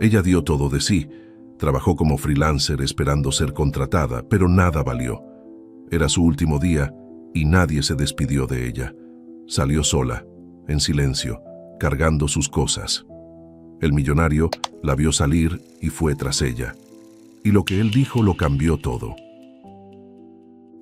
Ella dio todo de sí. Trabajó como freelancer esperando ser contratada, pero nada valió. Era su último día y nadie se despidió de ella. Salió sola, en silencio, cargando sus cosas. El millonario la vio salir y fue tras ella. Y lo que él dijo lo cambió todo.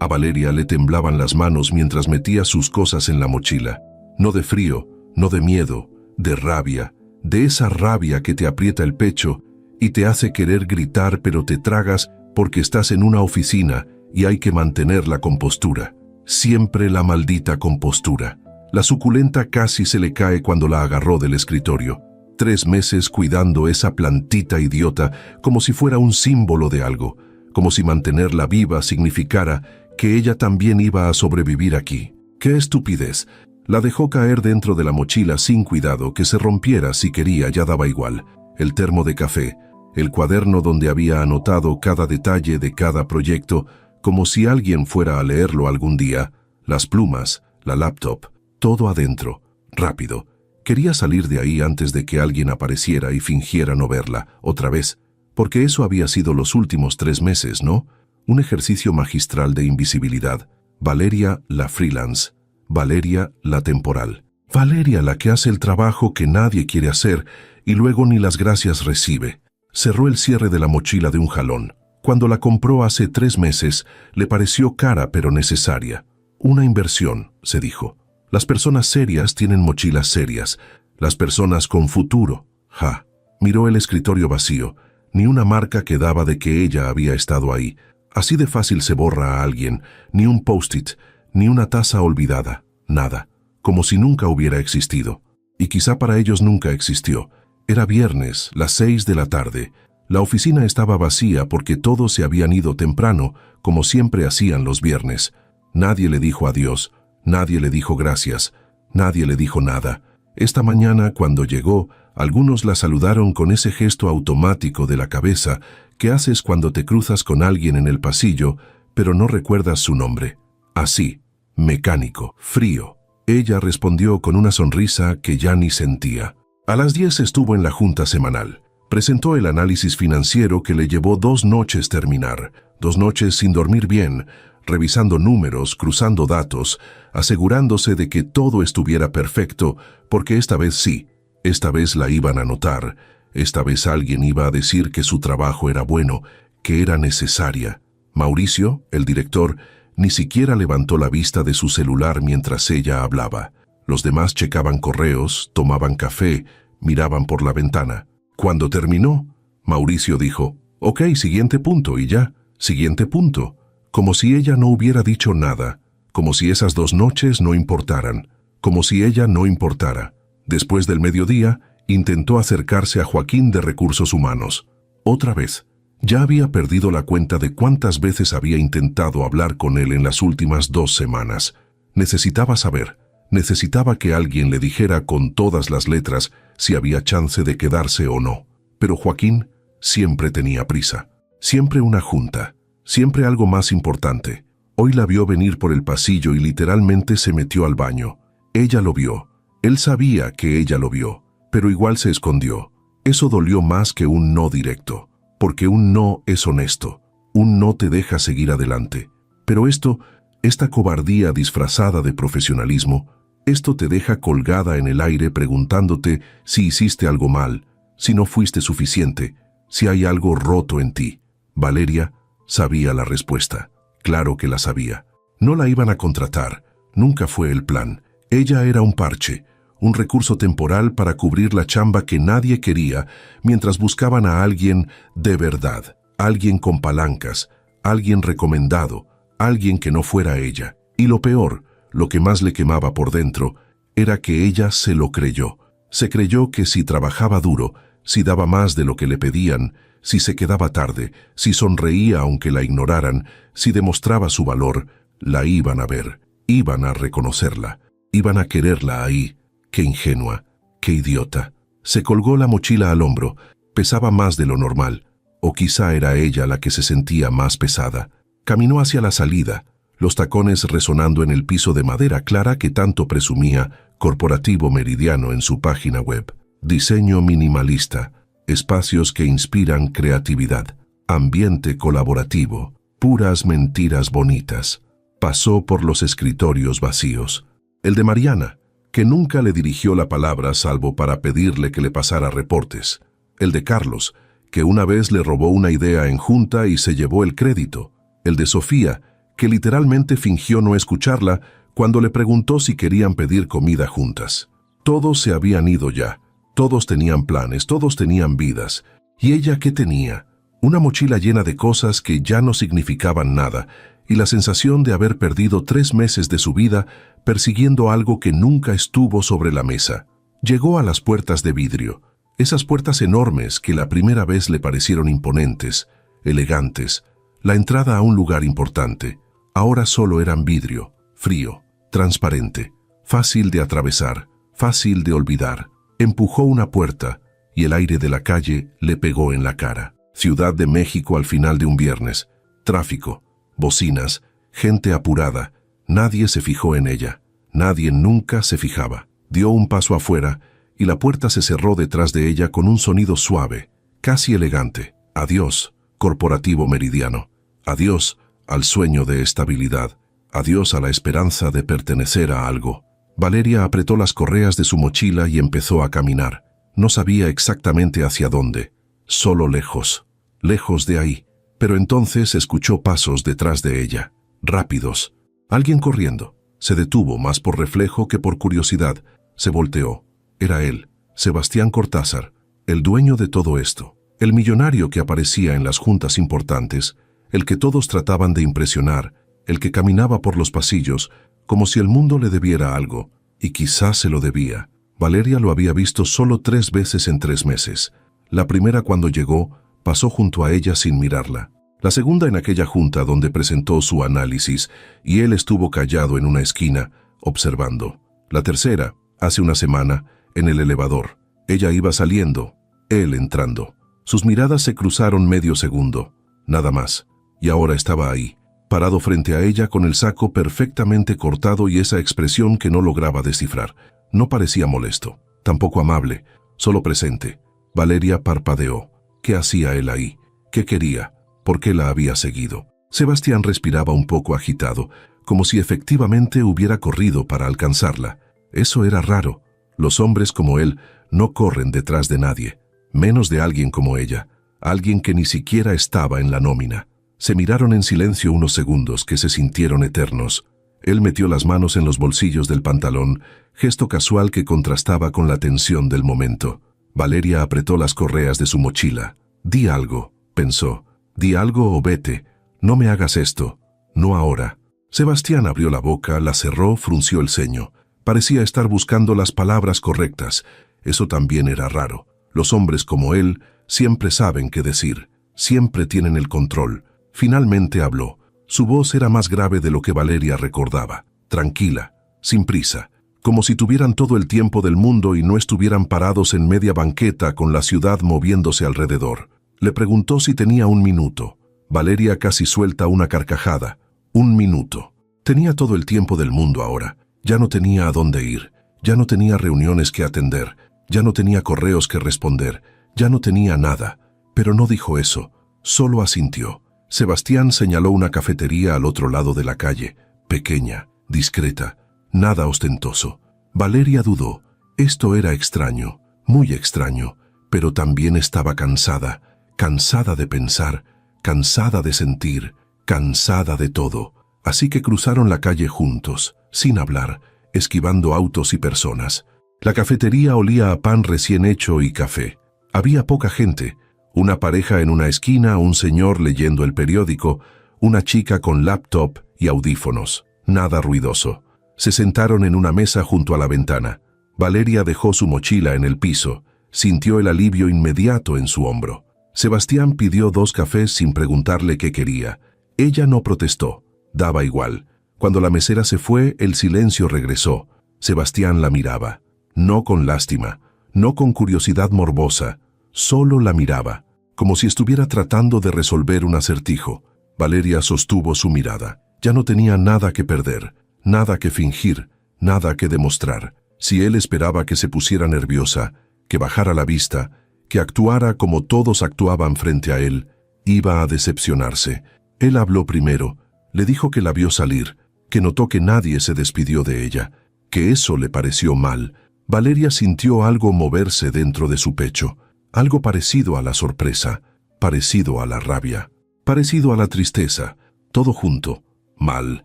A Valeria le temblaban las manos mientras metía sus cosas en la mochila. No de frío, no de miedo, de rabia, de esa rabia que te aprieta el pecho y te hace querer gritar, pero te tragas porque estás en una oficina y hay que mantener la compostura. Siempre la maldita compostura. La suculenta casi se le cae cuando la agarró del escritorio. 3 meses cuidando esa plantita idiota como si fuera un símbolo de algo, como si mantenerla viva significara que ella también iba a sobrevivir aquí. ¡Qué estupidez! La dejó caer dentro de la mochila sin cuidado, que se rompiera si quería, ya daba igual. El termo de café, el cuaderno donde había anotado cada detalle de cada proyecto, como si alguien fuera a leerlo algún día, las plumas, la laptop, todo adentro, rápido. Quería salir de ahí antes de que alguien apareciera y fingiera no verla, otra vez, porque eso había sido los últimos 3 meses, ¿no? Un ejercicio magistral de invisibilidad. Valeria la freelance, Valeria la temporal, Valeria la que hace el trabajo que nadie quiere hacer y luego ni las gracias recibe. Cerró el cierre de la mochila de un jalón. Cuando la compró hace 3 meses, le pareció cara pero necesaria. Una inversión, se dijo. Las personas serias tienen mochilas serias. Las personas con futuro. Ja. Miró el escritorio vacío. Ni una marca quedaba de que ella había estado ahí. Así de fácil se borra a alguien. Ni un post-it, ni una taza olvidada. Nada. Como si nunca hubiera existido. Y quizá para ellos nunca existió. Era viernes, las 6 de la tarde. La oficina estaba vacía porque todos se habían ido temprano, como siempre hacían los viernes. Nadie le dijo adiós. Nadie le dijo gracias, nadie le dijo nada. Esta mañana, cuando llegó, algunos la saludaron con ese gesto automático de la cabeza que haces cuando te cruzas con alguien en el pasillo, pero no recuerdas su nombre. Así, mecánico, frío. Ella respondió con una sonrisa que ya ni sentía. A las 10 estuvo en la junta semanal. Presentó el análisis financiero que le llevó 2 noches terminar, 2 noches sin dormir bien, revisando números, cruzando datos, asegurándose de que todo estuviera perfecto, porque esta vez sí, esta vez la iban a notar, esta vez alguien iba a decir que su trabajo era bueno, que era necesaria. Mauricio, el director, ni siquiera levantó la vista de su celular mientras ella hablaba. Los demás checaban correos, tomaban café, miraban por la ventana. Cuando terminó, Mauricio dijo, «Ok, siguiente punto y ya, siguiente punto». Como si ella no hubiera dicho nada, como si esas 2 noches no importaran, como si ella no importara. Después del mediodía, intentó acercarse a Joaquín de Recursos Humanos. Otra vez. Ya había perdido la cuenta de cuántas veces había intentado hablar con él en las últimas 2 semanas. Necesitaba saber, necesitaba que alguien le dijera con todas las letras si había chance de quedarse o no. Pero Joaquín siempre tenía prisa, siempre una junta. Siempre algo más importante. Hoy la vio venir por el pasillo y literalmente se metió al baño. Ella lo vio. Él sabía que ella lo vio, pero igual se escondió. Eso dolió más que un no directo, porque un no es honesto. Un no te deja seguir adelante. Pero esta cobardía disfrazada de profesionalismo, esto te deja colgada en el aire preguntándote si hiciste algo mal, si no fuiste suficiente, si hay algo roto en ti. Valeria sabía la respuesta. Claro que la sabía. No la iban a contratar. Nunca fue el plan. Ella era un parche, un recurso temporal para cubrir la chamba que nadie quería mientras buscaban a alguien de verdad, alguien con palancas, alguien recomendado, alguien que no fuera ella. Y lo peor, lo que más le quemaba por dentro, era que ella se lo creyó. Se creyó que si trabajaba duro, si daba más de lo que le pedían, si se quedaba tarde, si sonreía aunque la ignoraran, si demostraba su valor, la iban a ver, iban a reconocerla, iban a quererla ahí. ¡Qué ingenua! ¡Qué idiota! Se colgó la mochila al hombro, pesaba más de lo normal, o quizá era ella la que se sentía más pesada. Caminó hacia la salida, los tacones resonando en el piso de madera clara que tanto presumía Corporativo Meridiano en su página web. Diseño minimalista. espacios que inspiran creatividad, ambiente colaborativo, puras mentiras bonitas. Pasó por los escritorios vacíos. El de Mariana, que nunca le dirigió la palabra salvo para pedirle que le pasara reportes. El de Carlos, que una vez le robó una idea en junta y se llevó el crédito. El de Sofía, que literalmente fingió no escucharla cuando le preguntó si querían pedir comida juntas. Todos se habían ido ya, todos tenían planes, todos tenían vidas. ¿Y ella qué tenía? Una mochila llena de cosas que ya no significaban nada y la sensación de haber perdido 3 meses de su vida persiguiendo algo que nunca estuvo sobre la mesa. Llegó a las puertas de vidrio, esas puertas enormes que la primera vez le parecieron imponentes, elegantes, la entrada a un lugar importante. Ahora solo eran vidrio, frío, transparente, fácil de atravesar, fácil de olvidar. Empujó una puerta y el aire de la calle le pegó en la cara. Ciudad de México al final de un viernes. Tráfico, bocinas, gente apurada. Nadie se fijó en ella. Nadie nunca se fijaba. Dio un paso afuera y la puerta se cerró detrás de ella con un sonido suave, casi elegante. Adiós, corporativo meridiano. Adiós al sueño de estabilidad. Adiós a la esperanza de pertenecer a algo. Valeria apretó las correas de su mochila y empezó a caminar. No sabía exactamente hacia dónde. Solo lejos, lejos de ahí. Pero entonces escuchó pasos detrás de ella, rápidos. Alguien corriendo. Se detuvo más por reflejo que por curiosidad. Se volteó. Era él, Sebastián Cortázar, el dueño de todo esto. El millonario que aparecía en las juntas importantes, el que todos trataban de impresionar, el que caminaba por los pasillos como si el mundo le debiera algo, y quizás se lo debía. Valeria lo había visto solo 3 veces en 3 meses. La primera cuando llegó, pasó junto a ella sin mirarla. La segunda en aquella junta donde presentó su análisis y él estuvo callado en una esquina, observando. La tercera, hace una semana, en el elevador. Ella iba saliendo, él entrando. Sus miradas se cruzaron medio segundo, nada más. Y ahora estaba ahí, parado frente a ella con el saco perfectamente cortado y esa expresión que no lograba descifrar. No parecía molesto, tampoco amable, solo presente. Valeria parpadeó. ¿Qué hacía él ahí? ¿Qué quería? ¿Por qué la había seguido? Sebastián respiraba un poco agitado, como si efectivamente hubiera corrido para alcanzarla. Eso era raro. Los hombres como él no corren detrás de nadie, menos de alguien como ella, alguien que ni siquiera estaba en la nómina. Se miraron en silencio unos segundos que se sintieron eternos. Él metió las manos en los bolsillos del pantalón, gesto casual que contrastaba con la tensión del momento. Valeria apretó las correas de su mochila. «Di algo», pensó. «Di algo o vete. No me hagas esto. No ahora». Sebastián abrió la boca, la cerró, frunció el ceño. Parecía estar buscando las palabras correctas. Eso también era raro. Los hombres como él siempre saben qué decir. Siempre tienen el control. Finalmente habló. Su voz era más grave de lo que Valeria recordaba. Tranquila, sin prisa. Como si tuvieran todo el tiempo del mundo y no estuvieran parados en media banqueta con la ciudad moviéndose alrededor. Le preguntó si tenía 1 minuto. Valeria casi suelta una carcajada. 1 minuto. Tenía todo el tiempo del mundo ahora. Ya no tenía a dónde ir. Ya no tenía reuniones que atender. Ya no tenía correos que responder. Ya no tenía nada. Pero no dijo eso. Solo asintió. Sebastián señaló una cafetería al otro lado de la calle. Pequeña, discreta. Nada ostentoso. Valeria dudó. Esto era extraño, muy extraño, pero también estaba cansada, cansada de pensar, cansada de sentir, cansada de todo. Así que cruzaron la calle juntos, sin hablar, esquivando autos y personas. La cafetería olía a pan recién hecho y café. Había poca gente, una pareja en una esquina, un señor leyendo el periódico, una chica con laptop y audífonos. Nada ruidoso. Se sentaron en una mesa junto a la ventana. Valeria dejó su mochila en el piso. Sintió el alivio inmediato en su hombro. Sebastián pidió 2 cafés sin preguntarle qué quería. Ella no protestó. Daba igual. Cuando la mesera se fue, el silencio regresó. Sebastián la miraba. No con lástima, no con curiosidad morbosa. Solo la miraba, como si estuviera tratando de resolver un acertijo. Valeria sostuvo su mirada. Ya no tenía nada que perder. Nada que fingir, nada que demostrar. Si él esperaba que se pusiera nerviosa, que bajara la vista, que actuara como todos actuaban frente a él, iba a decepcionarse. Él habló primero, le dijo que la vio salir, que notó que nadie se despidió de ella, que eso le pareció mal. Valeria sintió algo moverse dentro de su pecho, algo parecido a la sorpresa, parecido a la rabia, parecido a la tristeza, todo junto. Mal,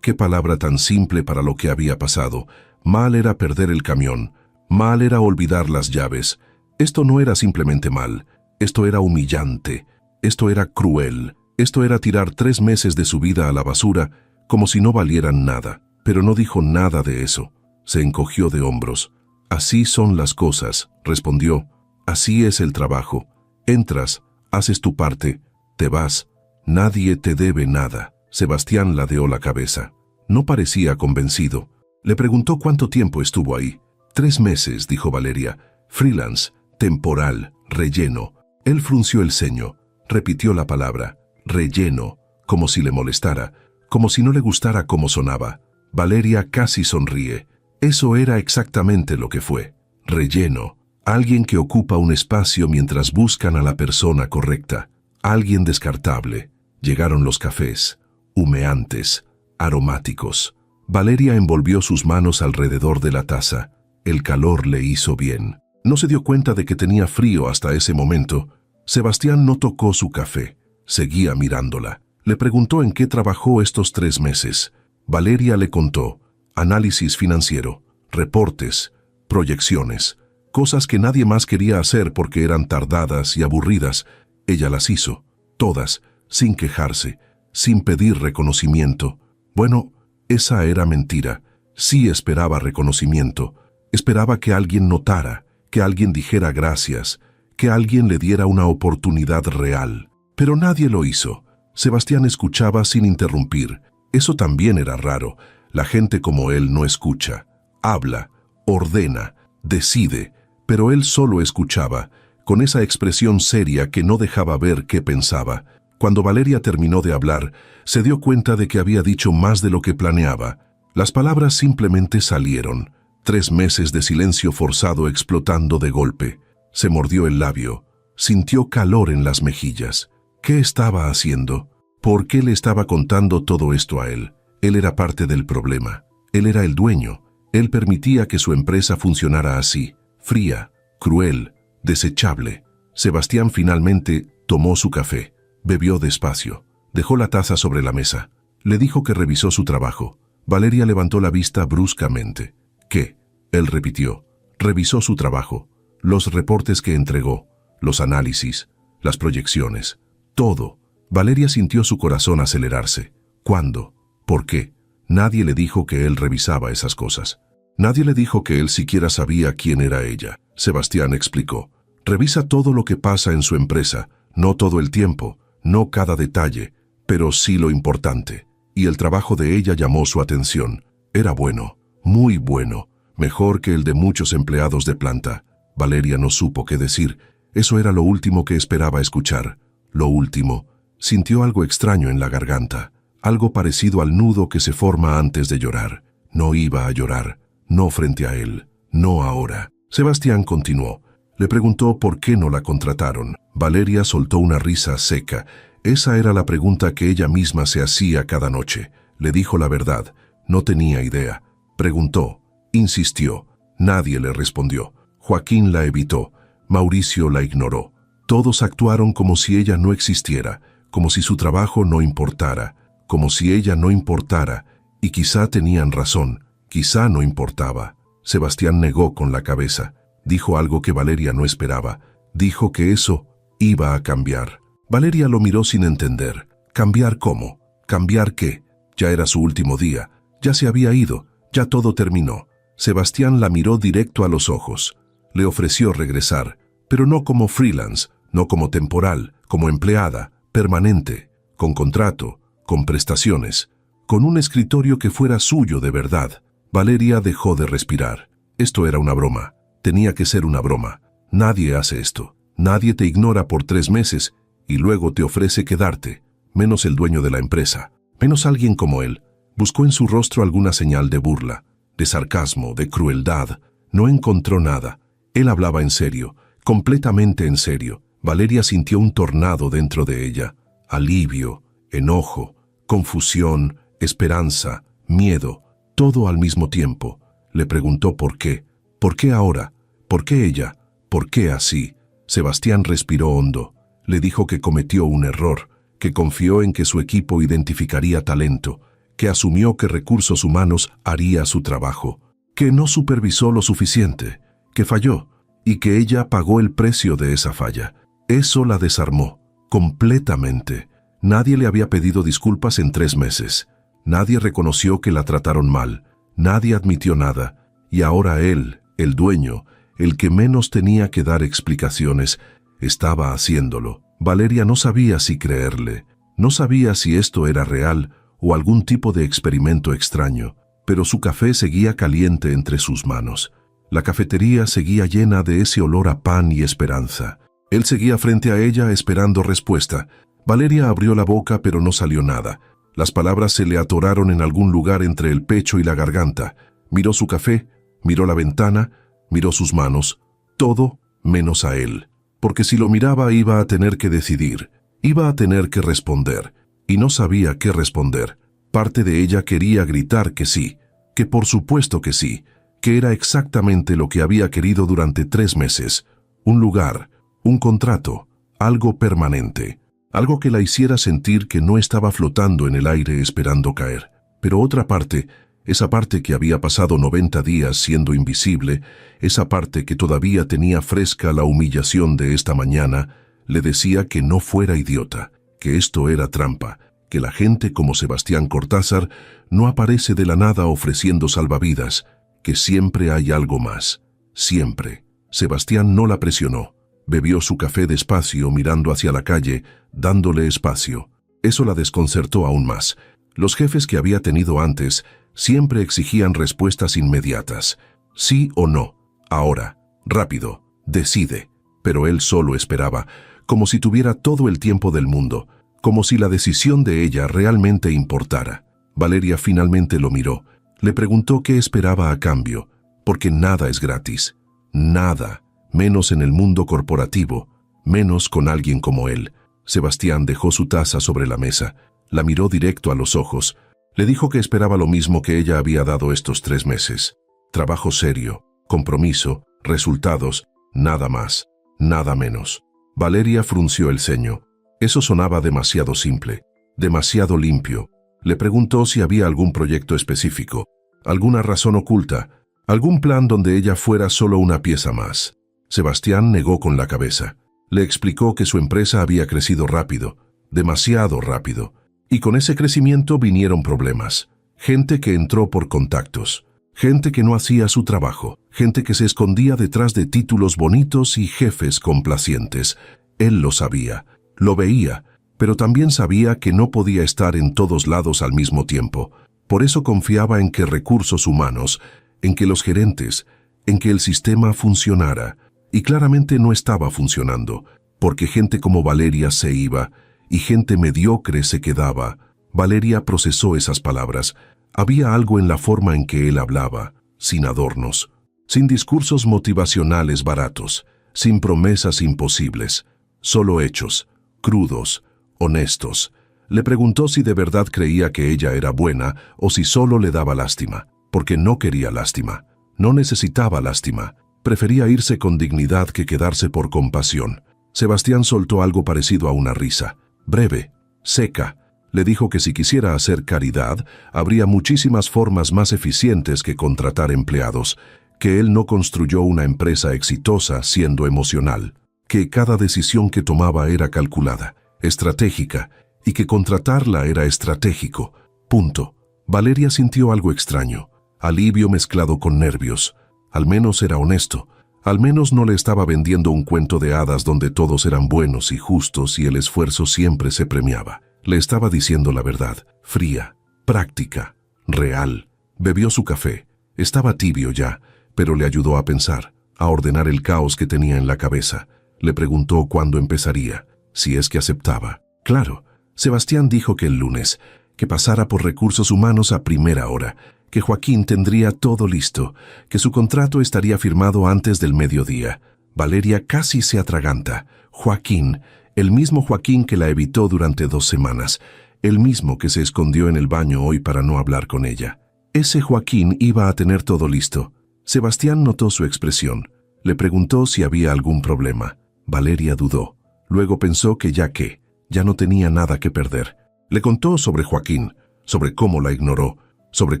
qué palabra tan simple para lo que había pasado. Mal era perder el camión, mal era olvidar las llaves. Esto no era simplemente mal, esto era humillante, esto era cruel, esto era tirar 3 meses de su vida a la basura como si no valieran nada. Pero no dijo nada de eso, se encogió de hombros. Así son las cosas, respondió, así es el trabajo. Entras, haces tu parte, te vas, nadie te debe nada. Sebastián ladeó la cabeza. No parecía convencido. Le preguntó cuánto tiempo estuvo ahí. 3 meses, dijo Valeria. Freelance, temporal, relleno. Él frunció el ceño. Repitió la palabra, relleno, como si le molestara, como si no le gustara cómo sonaba. Valeria casi sonríe. Eso era exactamente lo que fue. Relleno. Alguien que ocupa un espacio mientras buscan a la persona correcta. Alguien descartable. Llegaron los cafés. Humeantes, aromáticos. Valeria envolvió sus manos alrededor de la taza. El calor le hizo bien. No se dio cuenta de que tenía frío hasta ese momento. Sebastián no tocó su café. Seguía mirándola. Le preguntó en qué trabajó estos 3 meses. Valeria le contó. Análisis financiero, reportes, proyecciones. Cosas que nadie más quería hacer porque eran tardadas y aburridas. Ella las hizo. Todas, sin quejarse, sin pedir reconocimiento. Bueno, esa era mentira. Sí esperaba reconocimiento. Esperaba que alguien notara, que alguien dijera gracias, que alguien le diera una oportunidad real. Pero nadie lo hizo. Sebastián escuchaba sin interrumpir. Eso también era raro. La gente como él no escucha. Habla, ordena, decide, pero él solo escuchaba, con esa expresión seria que no dejaba ver qué pensaba. Cuando Valeria terminó de hablar, se dio cuenta de que había dicho más de lo que planeaba. Las palabras simplemente salieron. 3 meses de silencio forzado explotando de golpe. Se mordió el labio. Sintió calor en las mejillas. ¿Qué estaba haciendo? ¿Por qué le estaba contando todo esto a él? Él era parte del problema. Él era el dueño. Él permitía que su empresa funcionara así. Fría, cruel, desechable. Sebastián finalmente tomó su café. Bebió despacio. Dejó la taza sobre la mesa. Le dijo que revisó su trabajo. Valeria levantó la vista bruscamente. ¿Qué? Él repitió. Revisó su trabajo. Los reportes que entregó. Los análisis. Las proyecciones. Todo. Valeria sintió su corazón acelerarse. ¿Cuándo? ¿Por qué? Nadie le dijo que él revisaba esas cosas. Nadie le dijo que él siquiera sabía quién era ella. Sebastián explicó. Revisa todo lo que pasa en su empresa. No todo el tiempo. No cada detalle, pero sí lo importante. Y el trabajo de ella llamó su atención. Era bueno, muy bueno, mejor que el de muchos empleados de planta. Valeria no supo qué decir. Eso era lo último que esperaba escuchar. Lo último. Sintió algo extraño en la garganta, algo parecido al nudo que se forma antes de llorar. No iba a llorar, no frente a él, no ahora. Sebastián continuó. Le preguntó por qué no la contrataron. Valeria soltó una risa seca. Esa era la pregunta que ella misma se hacía cada noche. Le dijo la verdad. No tenía idea. Preguntó. Insistió. Nadie le respondió. Joaquín la evitó. Mauricio la ignoró. Todos actuaron como si ella no existiera, como si su trabajo no importara, como si ella no importara, y quizá tenían razón, quizá no importaba. Sebastián negó con la cabeza. Dijo algo que Valeria no esperaba. Dijo que eso iba a cambiar. Valeria lo miró sin entender. ¿Cambiar cómo? ¿Cambiar qué? Ya era su último día. Ya se había ido. Ya todo terminó. Sebastián la miró directo a los ojos. Le ofreció regresar, pero no como freelance, no como temporal, como empleada, permanente, con contrato, con prestaciones, con un escritorio que fuera suyo de verdad. Valeria dejó de respirar. Esto era una broma. Tenía que ser una broma. Nadie hace esto. Nadie te ignora por 3 meses y luego te ofrece quedarte, menos el dueño de la empresa, menos alguien como él. Buscó en su rostro alguna señal de burla, de sarcasmo, de crueldad. No encontró nada. Él hablaba en serio, completamente en serio. Valeria sintió un tornado dentro de ella. Alivio, enojo, confusión, esperanza, miedo, todo al mismo tiempo. Le preguntó por qué. ¿Por qué ahora? ¿Por qué ella? ¿Por qué así? Sebastián respiró hondo. Le dijo que cometió un error, que confió en que su equipo identificaría talento, que asumió que Recursos Humanos haría su trabajo, que no supervisó lo suficiente, que falló, y que ella pagó el precio de esa falla. Eso la desarmó, completamente. Nadie le había pedido disculpas en 3 meses. Nadie reconoció que la trataron mal. Nadie admitió nada. Y ahora él, el dueño, el que menos tenía que dar explicaciones, estaba haciéndolo. Valeria no sabía si creerle. No sabía si esto era real o algún tipo de experimento extraño. Pero su café seguía caliente entre sus manos. La cafetería seguía llena de ese olor a pan y esperanza. Él seguía frente a ella esperando respuesta. Valeria abrió la boca pero no salió nada. Las palabras se le atoraron en algún lugar entre el pecho y la garganta. Miró su café, miró la ventana, miró sus manos. Todo menos a él. Porque si lo miraba iba a tener que decidir. Iba a tener que responder. Y no sabía qué responder. Parte de ella quería gritar que sí. Que por supuesto que sí. Que era exactamente lo que había querido durante 3 meses. Un lugar, un contrato, algo permanente. Algo que la hiciera sentir que no estaba flotando en el aire esperando caer. Pero otra parte, esa parte que había pasado 90 días siendo invisible, esa parte que todavía tenía fresca la humillación de esta mañana, le decía que no fuera idiota, que esto era trampa, que la gente como Sebastián Cortázar no aparece de la nada ofreciendo salvavidas, que siempre hay algo más. Siempre. Sebastián no la presionó. Bebió su café despacio mirando hacia la calle, dándole espacio. Eso la desconcertó aún más. Los jefes que había tenido antes siempre exigían respuestas inmediatas. Sí o no. Ahora. Rápido. Decide. Pero él solo esperaba, como si tuviera todo el tiempo del mundo, como si la decisión de ella realmente importara. Valeria finalmente lo miró. Le preguntó qué esperaba a cambio, porque nada es gratis. Nada. Menos en el mundo corporativo, menos con alguien como él. Sebastián dejó su taza sobre la mesa, la miró directo a los ojos, le dijo que esperaba lo mismo que ella había dado estos 3 meses. Trabajo serio, compromiso, resultados, nada más, nada menos. Valeria frunció el ceño. Eso sonaba demasiado simple, demasiado limpio. Le preguntó si había algún proyecto específico, alguna razón oculta, algún plan donde ella fuera solo una pieza más. Sebastián negó con la cabeza. Le explicó que su empresa había crecido rápido, demasiado rápido, y con ese crecimiento vinieron problemas. Gente que entró por contactos, gente que no hacía su trabajo, gente que se escondía detrás de títulos bonitos y jefes complacientes. Él lo sabía, lo veía, pero también sabía que no podía estar en todos lados al mismo tiempo. Por eso confiaba en que Recursos Humanos, en que los gerentes, en que el sistema funcionara. Y claramente no estaba funcionando, porque gente como Valeria se iba y gente mediocre se quedaba. Valeria procesó esas palabras. Había algo en la forma en que él hablaba, sin adornos, sin discursos motivacionales baratos, sin promesas imposibles, solo hechos, crudos, honestos. Le preguntó si de verdad creía que ella era buena o si solo le daba lástima, porque no quería lástima, no necesitaba lástima. Prefería irse con dignidad que quedarse por compasión. Sebastián soltó algo parecido a una risa, breve, seca. Le dijo que si quisiera hacer caridad, habría muchísimas formas más eficientes que contratar empleados, que él no construyó una empresa exitosa siendo emocional, que cada decisión que tomaba era calculada, estratégica, y que contratarla era estratégico. Punto. Valeria sintió algo extraño, alivio mezclado con nervios. Al menos era honesto. Al menos no le estaba vendiendo un cuento de hadas donde todos eran buenos y justos y el esfuerzo siempre se premiaba. Le estaba diciendo la verdad, fría, práctica, real. Bebió su café. Estaba tibio ya, pero le ayudó a pensar, a ordenar el caos que tenía en la cabeza. Le preguntó cuándo empezaría, si es que aceptaba. Claro, Sebastián dijo que el lunes, que pasara por Recursos Humanos a primera hora, que Joaquín tendría todo listo, que su contrato estaría firmado antes del mediodía. Valeria casi se atraganta. Joaquín, el mismo Joaquín que la evitó durante 2 semanas, el mismo que se escondió en el baño hoy para no hablar con ella. Ese Joaquín iba a tener todo listo. Sebastián notó su expresión. Le preguntó si había algún problema. Valeria dudó. Luego pensó que ya no tenía nada que perder. Le contó sobre Joaquín, sobre cómo la ignoró, sobre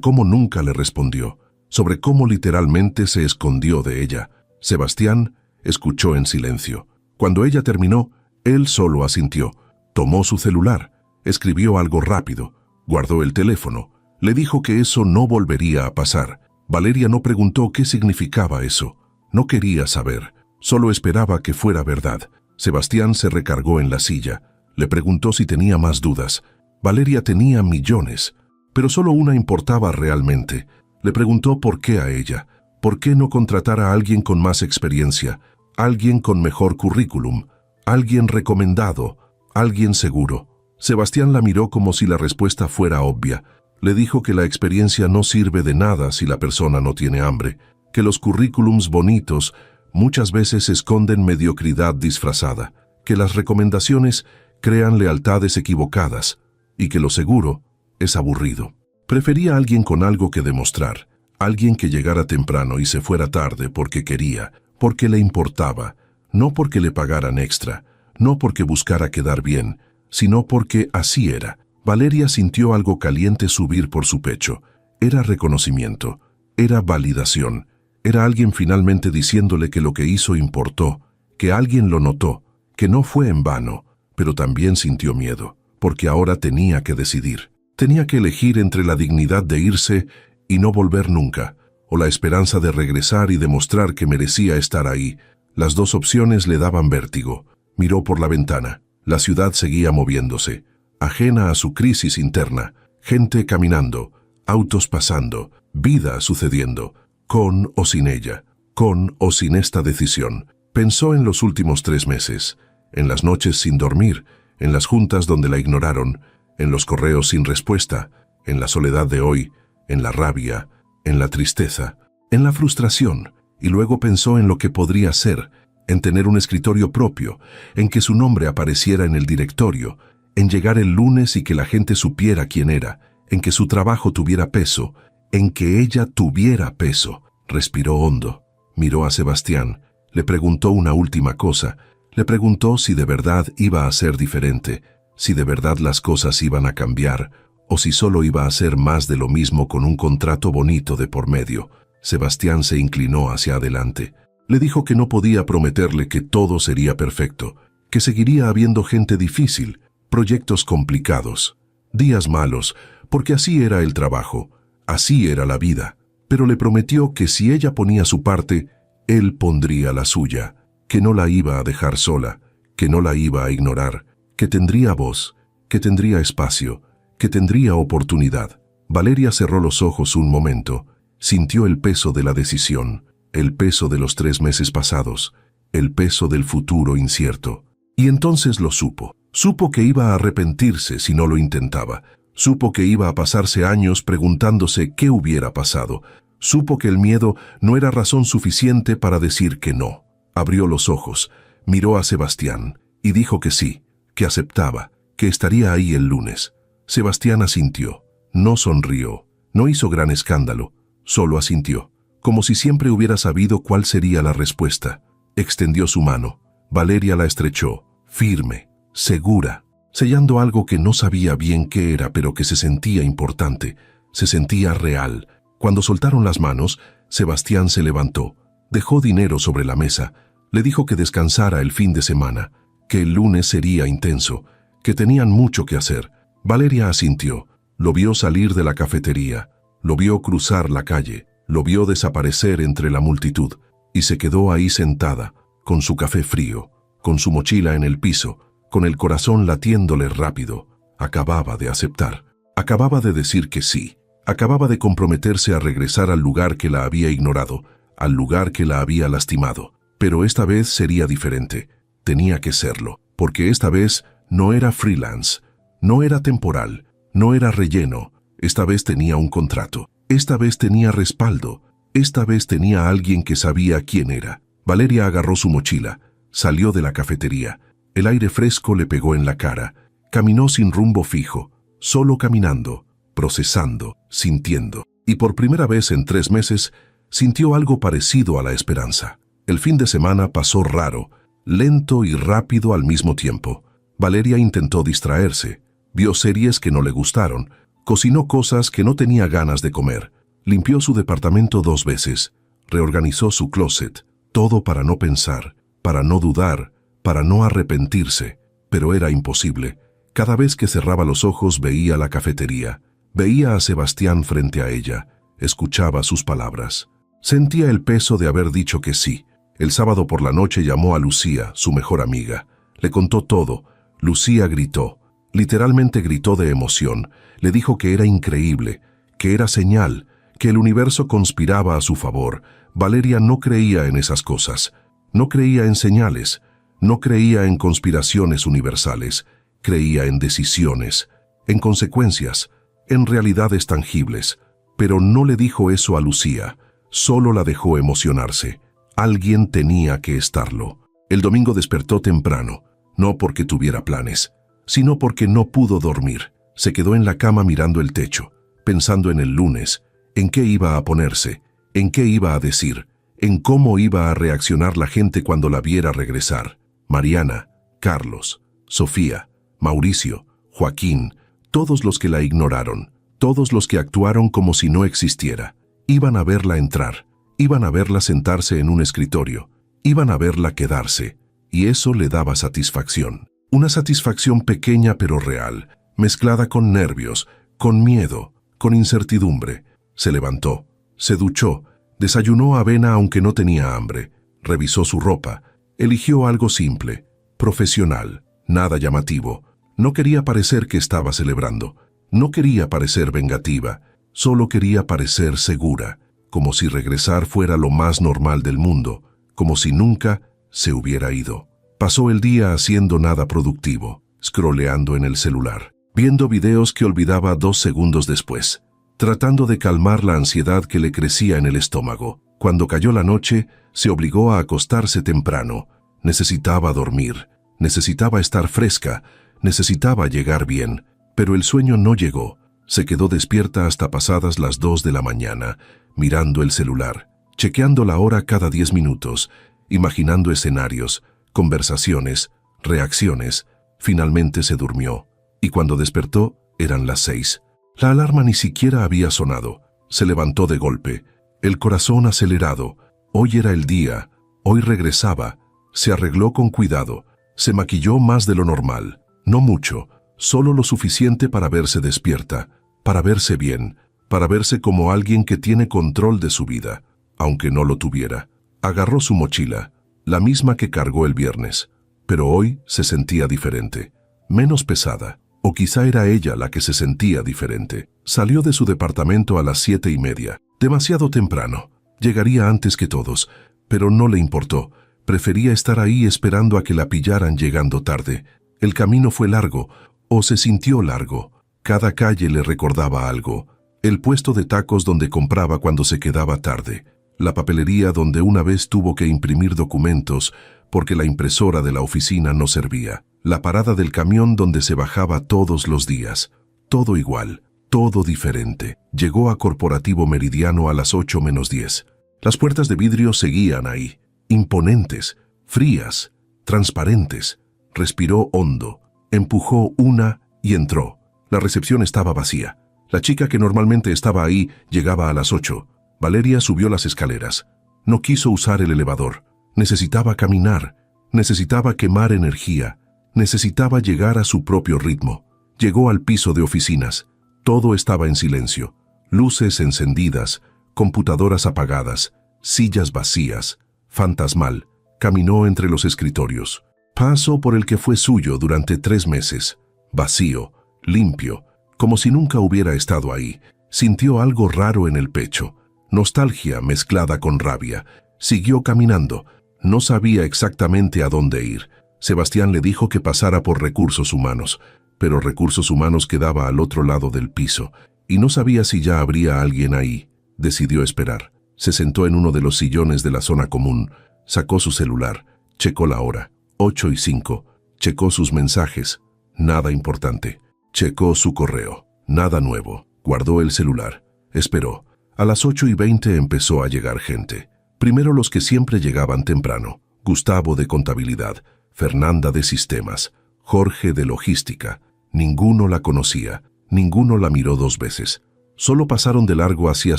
cómo nunca le respondió, sobre cómo literalmente se escondió de ella. Sebastián escuchó en silencio. Cuando ella terminó, él solo asintió. Tomó su celular, escribió algo rápido, guardó el teléfono, le dijo que eso no volvería a pasar. Valeria no preguntó qué significaba eso. No quería saber, solo esperaba que fuera verdad. Sebastián se recargó en la silla. Le preguntó si tenía más dudas. Valeria tenía millones, pero solo una importaba realmente. Le preguntó por qué a ella, por qué no contratar a alguien con más experiencia, alguien con mejor currículum, alguien recomendado, alguien seguro. Sebastián la miró como si la respuesta fuera obvia. Le dijo que la experiencia no sirve de nada si la persona no tiene hambre, que los currículums bonitos muchas veces esconden mediocridad disfrazada, que las recomendaciones crean lealtades equivocadas y que lo seguro es aburrido. Prefería a alguien con algo que demostrar, alguien que llegara temprano y se fuera tarde porque quería, porque le importaba, no porque le pagaran extra, no porque buscara quedar bien, sino porque así era. Valeria sintió algo caliente subir por su pecho. Era reconocimiento, era validación, era alguien finalmente diciéndole que lo que hizo importó, que alguien lo notó, que no fue en vano, pero también sintió miedo, porque ahora tenía que decidir. Tenía que elegir entre la dignidad de irse y no volver nunca, o la esperanza de regresar y demostrar que merecía estar ahí. Las dos opciones le daban vértigo. Miró por la ventana. La ciudad seguía moviéndose, ajena a su crisis interna, gente caminando, autos pasando, vida sucediendo, con o sin ella, con o sin esta decisión. Pensó en los últimos 3 meses, en las noches sin dormir, en las juntas donde la ignoraron, en los correos sin respuesta, en la soledad de hoy, en la rabia, en la tristeza, en la frustración, y luego pensó en lo que podría ser, en tener un escritorio propio, en que su nombre apareciera en el directorio, en llegar el lunes y que la gente supiera quién era, en que su trabajo tuviera peso, en que ella tuviera peso. Respiró hondo, miró a Sebastián, le preguntó una última cosa, le preguntó si de verdad iba a ser diferente, si de verdad las cosas iban a cambiar, o si solo iba a ser más de lo mismo con un contrato bonito de por medio. Sebastián se inclinó hacia adelante. Le dijo que no podía prometerle que todo sería perfecto, que seguiría habiendo gente difícil, proyectos complicados, días malos, porque así era el trabajo, así era la vida, pero le prometió que si ella ponía su parte, él pondría la suya, que no la iba a dejar sola, que no la iba a ignorar, que tendría voz, que tendría espacio, que tendría oportunidad. Valeria cerró los ojos un momento, sintió el peso de la decisión, el peso de los 3 meses pasados, el peso del futuro incierto. Y entonces lo supo. Supo que iba a arrepentirse si no lo intentaba. Supo que iba a pasarse años preguntándose qué hubiera pasado. Supo que el miedo no era razón suficiente para decir que no. Abrió los ojos, miró a Sebastián y dijo que sí, que aceptaba, que estaría ahí el lunes. Sebastián asintió. No sonrió, no hizo gran escándalo, solo asintió, como si siempre hubiera sabido cuál sería la respuesta. Extendió su mano. Valeria la estrechó, firme, segura, sellando algo que no sabía bien qué era, pero que se sentía importante, se sentía real. Cuando soltaron las manos, Sebastián se levantó, dejó dinero sobre la mesa, le dijo que descansara el fin de semana, que el lunes sería intenso, que tenían mucho que hacer. Valeria asintió, lo vio salir de la cafetería, lo vio cruzar la calle, lo vio desaparecer entre la multitud, y se quedó ahí sentada, con su café frío, con su mochila en el piso, con el corazón latiéndole rápido. Acababa de aceptar, acababa de decir que sí, acababa de comprometerse a regresar al lugar que la había ignorado, al lugar que la había lastimado. Pero esta vez sería diferente, tenía que serlo, porque esta vez no era freelance, no era temporal, no era relleno, esta vez tenía un contrato, esta vez tenía respaldo, esta vez tenía a alguien que sabía quién era, Valeria agarró su mochila, salió de la cafetería. El aire fresco le pegó en la cara. Caminó sin rumbo fijo, solo caminando, procesando, sintiendo. Y por primera vez en 3 meses, sintió algo parecido a la esperanza. El fin de semana pasó raro, lento y rápido al mismo tiempo. Valeria intentó distraerse, vio series que no le gustaron, cocinó cosas que no tenía ganas de comer, limpió su departamento 2 veces, reorganizó su closet, todo para no pensar, para no dudar, para no arrepentirse. Pero era imposible. Cada vez que cerraba los ojos veía la cafetería, veía a Sebastián frente a ella, escuchaba sus palabras. Sentía el peso de haber dicho que sí. El sábado por la noche llamó a Lucía, su mejor amiga. Le contó todo. Lucía gritó, literalmente gritó de emoción. Le dijo que era increíble, que era señal, que el universo conspiraba a su favor. Valeria no creía en esas cosas. No creía en señales. No creía en conspiraciones universales. Creía en decisiones, en consecuencias, en realidades tangibles. Pero no le dijo eso a Lucía. Solo la dejó emocionarse. Alguien tenía que estarlo. El domingo despertó temprano, no porque tuviera planes, sino porque no pudo dormir. Se quedó en la cama mirando el techo, pensando en el lunes, en qué iba a ponerse, en qué iba a decir, en cómo iba a reaccionar la gente cuando la viera regresar. Mariana, Carlos, Sofía, Mauricio, Joaquín, todos los que la ignoraron, todos los que actuaron como si no existiera, iban a verla entrar, iban a verla sentarse en un escritorio, iban a verla quedarse, y eso le daba satisfacción. Una satisfacción pequeña pero real, mezclada con nervios, con miedo, con incertidumbre. Se levantó, se duchó, desayunó avena aunque no tenía hambre, revisó su ropa, eligió algo simple, profesional, nada llamativo. No quería parecer que estaba celebrando, no quería parecer vengativa, solo quería parecer segura, como si regresar fuera lo más normal del mundo, como si nunca se hubiera ido. Pasó el día haciendo nada productivo, scrolleando en el celular, viendo videos que olvidaba 2 segundos después, tratando de calmar la ansiedad que le crecía en el estómago. Cuando cayó la noche, se obligó a acostarse temprano. Necesitaba dormir, necesitaba estar fresca, necesitaba llegar bien, pero el sueño no llegó. Se quedó despierta hasta pasadas las 2 de la mañana, mirando el celular, chequeando la hora cada 10 minutos, imaginando escenarios, conversaciones, reacciones. Finalmente se durmió, y cuando despertó eran las 6. La alarma ni siquiera había sonado. Se levantó de golpe, el corazón acelerado. Hoy era el día, hoy regresaba. Se arregló con cuidado, se maquilló más de lo normal. No mucho, solo lo suficiente para verse despierta, para verse bien, para verse como alguien que tiene control de su vida, aunque no lo tuviera. Agarró su mochila, la misma que cargó el viernes, pero hoy se sentía diferente, menos pesada, o quizá era ella la que se sentía diferente. Salió de su departamento a las 7:30, demasiado temprano. Llegaría antes que todos, pero no le importó. Prefería estar ahí esperando a que la pillaran llegando tarde. El camino fue largo, o se sintió largo. Cada calle le recordaba algo. El puesto de tacos donde compraba cuando se quedaba tarde. La papelería donde una vez tuvo que imprimir documentos porque la impresora de la oficina no servía. La parada del camión donde se bajaba todos los días. Todo igual, todo diferente. Llegó a Corporativo Meridiano a las 8:10. Las puertas de vidrio seguían ahí, imponentes, frías, transparentes. Respiró hondo, empujó una y entró. La recepción estaba vacía. La chica que normalmente estaba ahí llegaba a las 8. Valeria subió las escaleras. No quiso usar el elevador. Necesitaba caminar. Necesitaba quemar energía. Necesitaba llegar a su propio ritmo. Llegó al piso de oficinas. Todo estaba en silencio. Luces encendidas, computadoras apagadas, sillas vacías, fantasmal. Caminó entre los escritorios. Paso por el que fue suyo durante 3 meses. Vacío, limpio, como si nunca hubiera estado ahí. Sintió algo raro en el pecho. Nostalgia mezclada con rabia. Siguió caminando. No sabía exactamente a dónde ir. Sebastián le dijo que pasara por Recursos Humanos, pero Recursos Humanos quedaba al otro lado del piso, y no sabía si ya habría alguien ahí. Decidió esperar. Se sentó en uno de los sillones de la zona común. Sacó su celular, checó la hora, 8:05, checó sus mensajes, nada importante. Checó su correo, nada nuevo. Guardó el celular, esperó. A las 8:20 empezó a llegar gente. Primero los que siempre llegaban temprano: Gustavo de contabilidad, Fernanda de sistemas, Jorge de logística. Ninguno la conocía, ninguno la miró 2 veces. Solo pasaron de largo hacia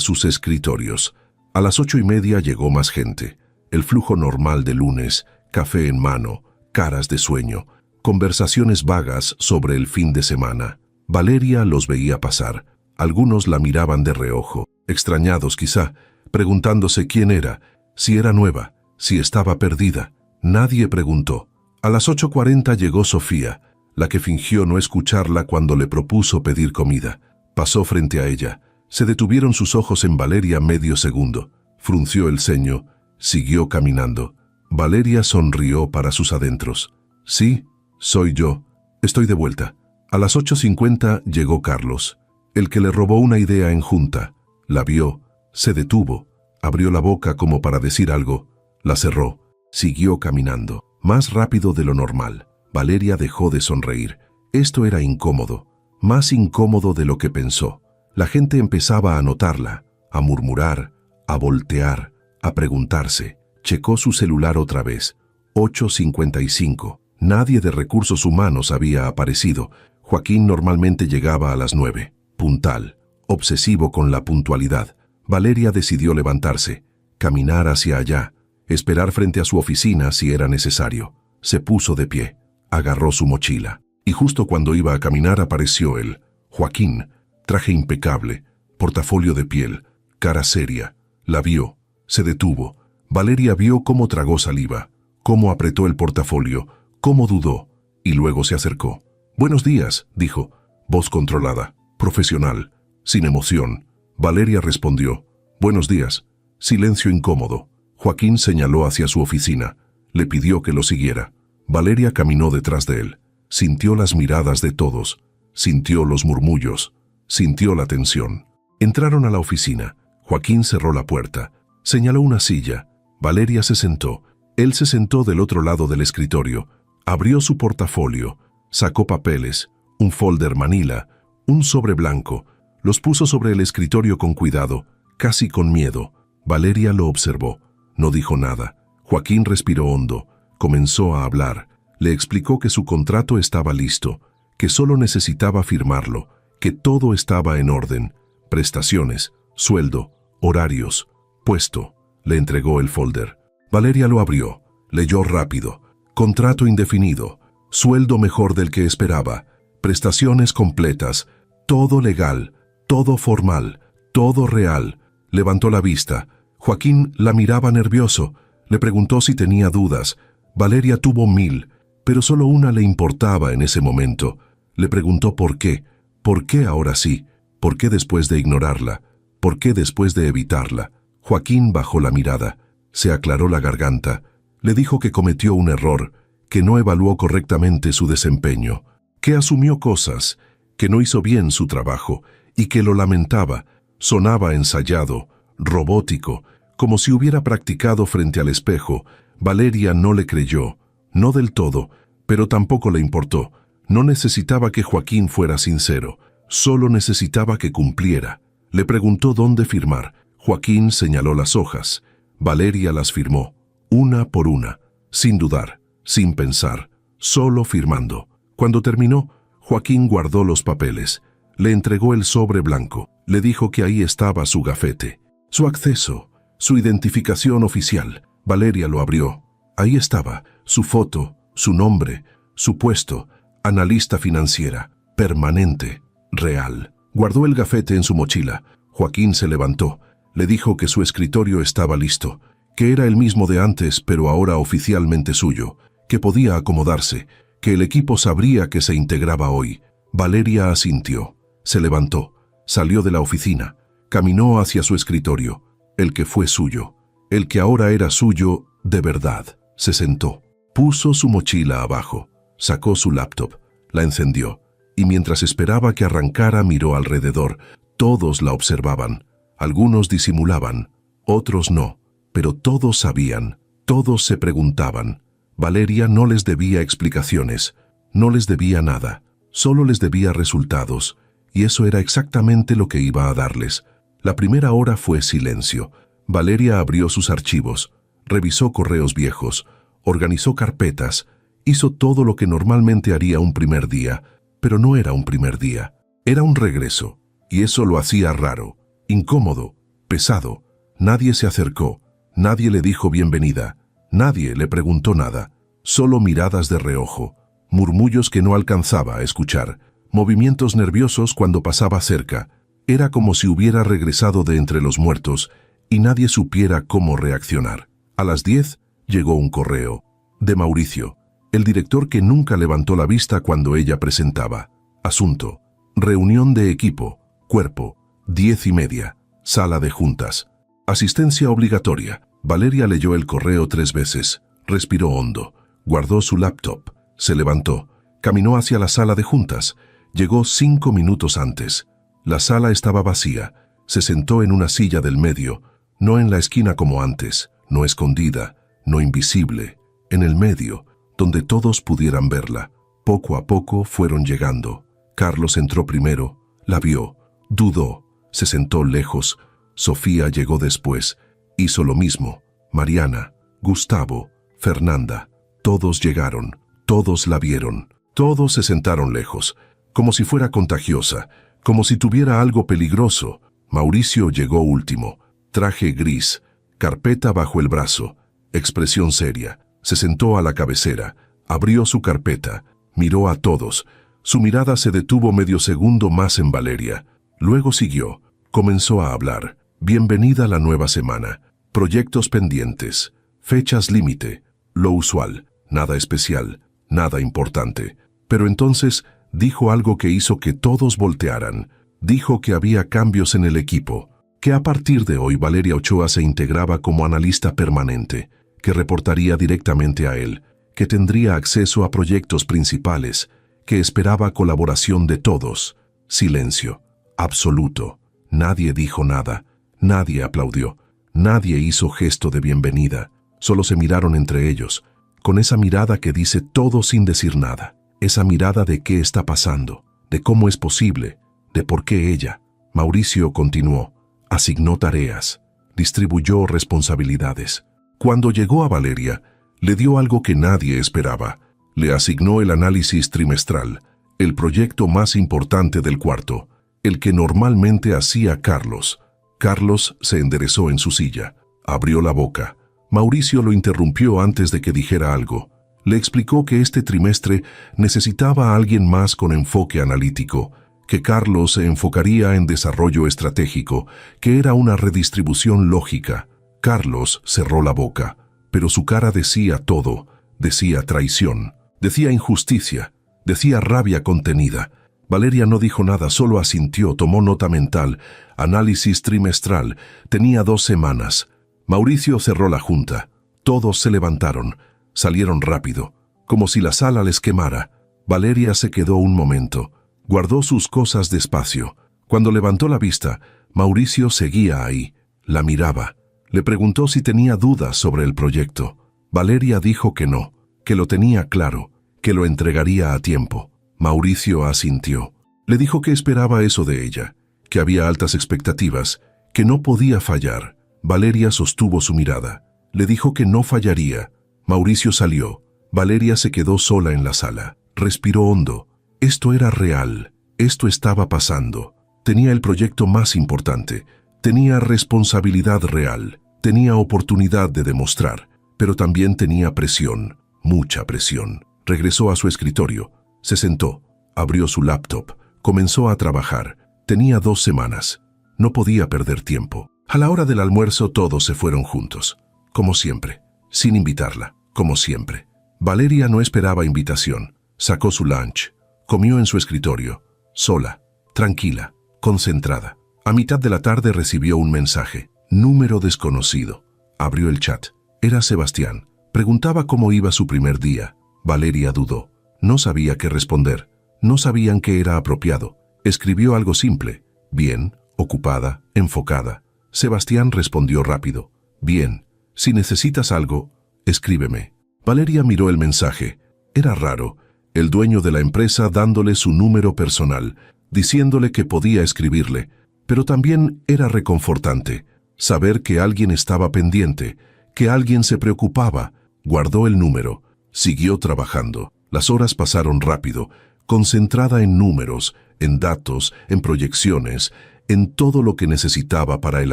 sus escritorios. A las 8:30 llegó más gente. El flujo normal de lunes, café en mano, caras de sueño, conversaciones vagas sobre el fin de semana. Valeria los veía pasar. Algunos la miraban de reojo, extrañados quizá, preguntándose quién era, si era nueva, si estaba perdida. Nadie preguntó. A las 8:40 llegó Sofía, la que fingió no escucharla cuando le propuso pedir comida. Pasó frente a ella. Se detuvieron sus ojos en Valeria medio segundo. Frunció el ceño, siguió caminando. Valeria sonrió para sus adentros. Sí, soy yo. Estoy de vuelta. A las 8:50 llegó Carlos, el que le robó una idea en junta. La vio, se detuvo, abrió la boca como para decir algo, la cerró, siguió caminando, más rápido de lo normal. Valeria dejó de sonreír. Esto era incómodo, más incómodo de lo que pensó. La gente empezaba a notarla, a murmurar, a voltear, a preguntarse. Checó su celular otra vez. 8:55. Nadie de recursos humanos había aparecido. Joaquín normalmente llegaba a las 9. Puntual, obsesivo con la puntualidad. Valeria decidió levantarse, caminar hacia allá, esperar frente a su oficina si era necesario. Se puso de pie, agarró su mochila, y justo cuando iba a caminar apareció él, Joaquín, traje impecable, portafolio de piel, cara seria. La vio, se detuvo. Valeria vio cómo tragó saliva, cómo apretó el portafolio, cómo dudó, y luego se acercó. «Buenos días», dijo, voz controlada, profesional, sin emoción. Valeria respondió, «Buenos días». Silencio incómodo. Joaquín señaló hacia su oficina. Le pidió que lo siguiera. Valeria caminó detrás de él. Sintió las miradas de todos. Sintió los murmullos. Sintió la tensión. Entraron a la oficina. Joaquín cerró la puerta. Señaló una silla. Valeria se sentó. Él se sentó del otro lado del escritorio. Abrió su portafolio. Sacó papeles, un folder manila, un sobre blanco. Los puso sobre el escritorio con cuidado, casi con miedo. Valeria lo observó. No dijo nada. Joaquín respiró hondo. Comenzó a hablar. Le explicó que su contrato estaba listo, que solo necesitaba firmarlo, que todo estaba en orden. Prestaciones, sueldo, horarios, puesto. Le entregó el folder. Valeria lo abrió. Leyó rápido. Contrato indefinido. Sueldo mejor del que esperaba. Prestaciones completas. Todo legal. Todo formal. Todo real. Levantó la vista. Joaquín la miraba nervioso. Le preguntó si tenía dudas. Valeria tuvo 1000, pero solo una le importaba en ese momento. Le preguntó por qué. ¿Por qué ahora sí? ¿Por qué después de ignorarla? ¿Por qué después de evitarla? Joaquín bajó la mirada. Se aclaró la garganta. Le dijo que cometió un error, que no evaluó correctamente su desempeño, que asumió cosas, que no hizo bien su trabajo y que lo lamentaba. Sonaba ensayado, robótico, como si hubiera practicado frente al espejo. Valeria no le creyó, no del todo, pero tampoco le importó. No necesitaba que Joaquín fuera sincero, solo necesitaba que cumpliera. Le preguntó dónde firmar. Joaquín señaló las hojas. Valeria las firmó, una por una, sin dudar, sin pensar, solo firmando. Cuando terminó, Joaquín guardó los papeles. Le entregó el sobre blanco. Le dijo que ahí estaba su gafete, su acceso, su identificación oficial. Valeria lo abrió. Ahí estaba, su foto, su nombre, su puesto, analista financiera, permanente, real. Guardó el gafete en su mochila. Joaquín se levantó. Le dijo que su escritorio estaba listo, que era el mismo de antes, pero ahora oficialmente suyo, que podía acomodarse, que el equipo sabría que se integraba hoy. Valeria asintió. Se levantó, salió de la oficina, caminó hacia su escritorio, el que fue suyo, el que ahora era suyo de verdad. Se sentó, puso su mochila abajo, sacó su laptop, la encendió, y mientras esperaba que arrancara miró alrededor. Todos la observaban. Algunos disimulaban, otros no, pero todos sabían, Todos se preguntaban. Valeria no les debía explicaciones, no les debía nada, solo les debía resultados, y eso era exactamente lo que iba a darles. La primera hora fue silencio. Valeria abrió sus archivos, revisó correos viejos, organizó carpetas, hizo todo lo que normalmente haría un primer día, pero no era un primer día, era un regreso, y eso lo hacía raro, incómodo, pesado. Nadie se acercó, nadie le dijo bienvenida, nadie le preguntó nada, solo miradas de reojo, murmullos que no alcanzaba a escuchar, movimientos nerviosos cuando pasaba cerca. Era como si hubiera regresado de entre los muertos y nadie supiera cómo reaccionar. A las 10 llegó un correo de Mauricio, el director que nunca levantó la vista cuando ella presentaba. Asunto: reunión de equipo, cuerpo, 10:30, sala de juntas. Asistencia obligatoria. Valeria leyó el correo 3 veces, respiró hondo, guardó su laptop, se levantó, caminó hacia la sala de juntas. Llegó 5 minutos antes. La sala estaba vacía. Se sentó en una silla del medio, no en la esquina como antes, no escondida, no invisible, en el medio, donde todos pudieran verla. Poco a poco fueron llegando. Carlos entró primero, la vio, dudó, se sentó lejos. Sofía llegó después, hizo lo mismo. Mariana, Gustavo, Fernanda, todos llegaron, todos la vieron, todos se sentaron lejos, como si fuera contagiosa, como si tuviera algo peligroso. Mauricio llegó último, traje gris, carpeta bajo el brazo, expresión seria. Se sentó a la cabecera, abrió su carpeta, miró a todos. Su mirada se detuvo medio segundo más en Valeria. Luego siguió, comenzó a hablar. Bienvenida a la nueva semana, proyectos pendientes, fechas límite, lo usual, nada especial, nada importante. Pero entonces dijo algo que hizo que todos voltearan. Dijo que había cambios en el equipo, que a partir de hoy Valeria Ochoa se integraba como analista permanente, que reportaría directamente a él, que tendría acceso a proyectos principales, que esperaba colaboración de todos. Silencio, absoluto. Nadie dijo nada, nadie aplaudió, nadie hizo gesto de bienvenida, solo se miraron entre ellos, con esa mirada que dice todo sin decir nada. Esa mirada de qué está pasando, de cómo es posible, de por qué ella. Mauricio continuó, asignó tareas, distribuyó responsabilidades. Cuando llegó a Valeria, le dio algo que nadie esperaba. Le asignó el análisis trimestral, el proyecto más importante del cuarto, el que normalmente hacía Carlos. Carlos se enderezó en su silla, abrió la boca. Mauricio lo interrumpió antes de que dijera algo. Le explicó que este trimestre necesitaba a alguien más con enfoque analítico, que Carlos se enfocaría en desarrollo estratégico, que era una redistribución lógica. Carlos cerró la boca, pero su cara decía todo, decía traición, decía injusticia, decía rabia contenida. Valeria no dijo nada, solo asintió, tomó nota mental. Análisis trimestral, tenía 2 semanas. Mauricio cerró la junta. Todos se levantaron. Salieron rápido, como si la sala les quemara. Valeria se quedó un momento, guardó sus cosas despacio. Cuando levantó la vista, Mauricio seguía ahí, la miraba. Le preguntó si tenía dudas sobre el proyecto. Valeria dijo que no, que lo tenía claro, que lo entregaría a tiempo. Mauricio asintió. Le dijo que esperaba eso de ella, que había altas expectativas, que no podía fallar. Valeria sostuvo su mirada. Le dijo que no fallaría. Mauricio salió. Valeria se quedó sola en la sala. Respiró hondo. Esto era real. Esto estaba pasando. Tenía el proyecto más importante. Tenía responsabilidad real. Tenía oportunidad de demostrar. Pero también tenía presión. Mucha presión. Regresó a su escritorio. Se sentó. Abrió su laptop. Comenzó a trabajar. Tenía 2 semanas. No podía perder tiempo. A la hora del almuerzo todos se fueron juntos. Como siempre. Sin invitarla, como siempre. Valeria no esperaba invitación. Sacó su lunch. Comió en su escritorio. Sola, tranquila, concentrada. A mitad de la tarde recibió un mensaje. Número desconocido. Abrió el chat. Era Sebastián. Preguntaba cómo iba su primer día. Valeria dudó. No sabía qué responder. No sabían qué era apropiado. Escribió algo simple. Bien, ocupada, enfocada. Sebastián respondió rápido. Bien. Si necesitas algo, escríbeme. Valeria miró el mensaje. Era raro. El dueño de la empresa dándole su número personal, diciéndole que podía escribirle, pero también era reconfortante saber que alguien estaba pendiente, que alguien se preocupaba. Guardó el número, siguió trabajando. Las horas pasaron rápido, concentrada en números, en datos, en proyecciones, en todo lo que necesitaba para el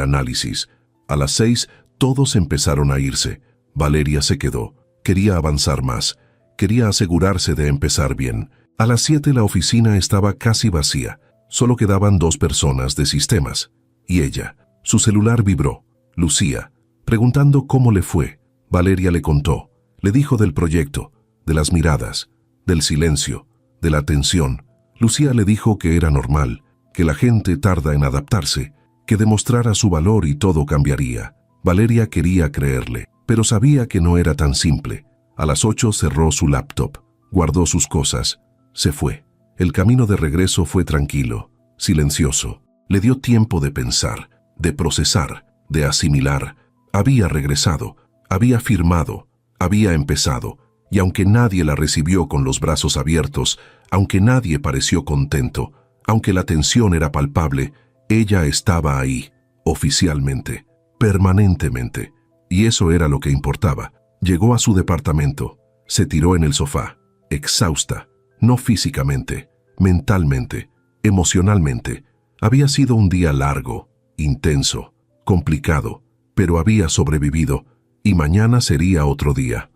análisis. A las 6, todos empezaron a irse. Valeria se quedó. Quería avanzar más. Quería asegurarse de empezar bien. A las 7 la oficina estaba casi vacía. Solo quedaban 2 personas de sistemas. Y ella. Su celular vibró. Lucía, preguntando cómo le fue. Valeria le contó. Le dijo del proyecto, de las miradas, del silencio, de la tensión. Lucía le dijo que era normal, que la gente tarda en adaptarse, que demostrara su valor y todo cambiaría. Valeria quería creerle, pero sabía que no era tan simple. A las 8 cerró su laptop, guardó sus cosas, se fue. El camino de regreso fue tranquilo, silencioso. Le dio tiempo de pensar, de procesar, de asimilar. Había regresado, había firmado, había empezado, y aunque nadie la recibió con los brazos abiertos, aunque nadie pareció contento, aunque la tensión era palpable, ella estaba ahí, oficialmente, permanentemente. Y eso era lo que importaba. Llegó a su departamento, se tiró en el sofá, exhausta, no físicamente, mentalmente, emocionalmente. Había sido un día largo, intenso, complicado, pero había sobrevivido, y mañana sería otro día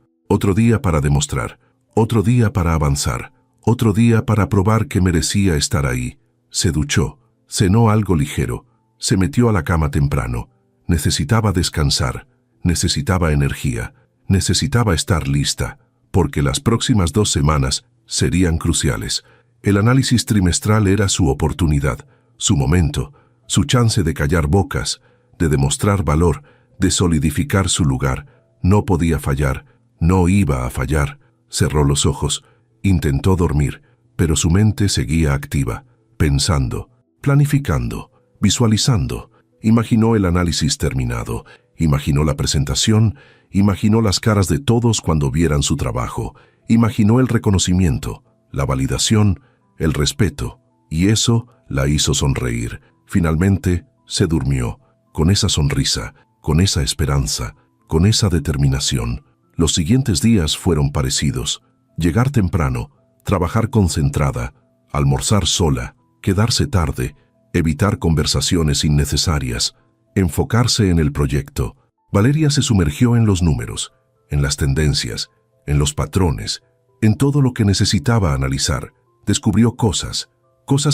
para demostrar, otro día para avanzar, otro día para probar que merecía estar ahí. Se duchó, cenó algo ligero, se metió a la cama temprano. Necesitaba descansar, necesitaba energía, necesitaba estar lista, porque las próximas 2 semanas serían cruciales. El análisis trimestral era su oportunidad, su momento, su chance de callar bocas, de demostrar valor, de solidificar su lugar. No podía fallar, no iba a fallar. Cerró los ojos, intentó dormir, pero su mente seguía activa, pensando, planificando, visualizando. Imaginó el análisis terminado, imaginó la presentación, imaginó las caras de todos cuando vieran su trabajo, imaginó el reconocimiento, la validación, el respeto, y eso la hizo sonreír. Finalmente, se durmió, con esa sonrisa, con esa esperanza, con esa determinación. Los siguientes días fueron parecidos. Llegar temprano, trabajar concentrada, almorzar sola, quedarse tarde, evitar conversaciones innecesarias, enfocarse en el proyecto. Valeria se sumergió en los números, en las tendencias, en los patrones, en todo lo que necesitaba analizar. Descubrió cosas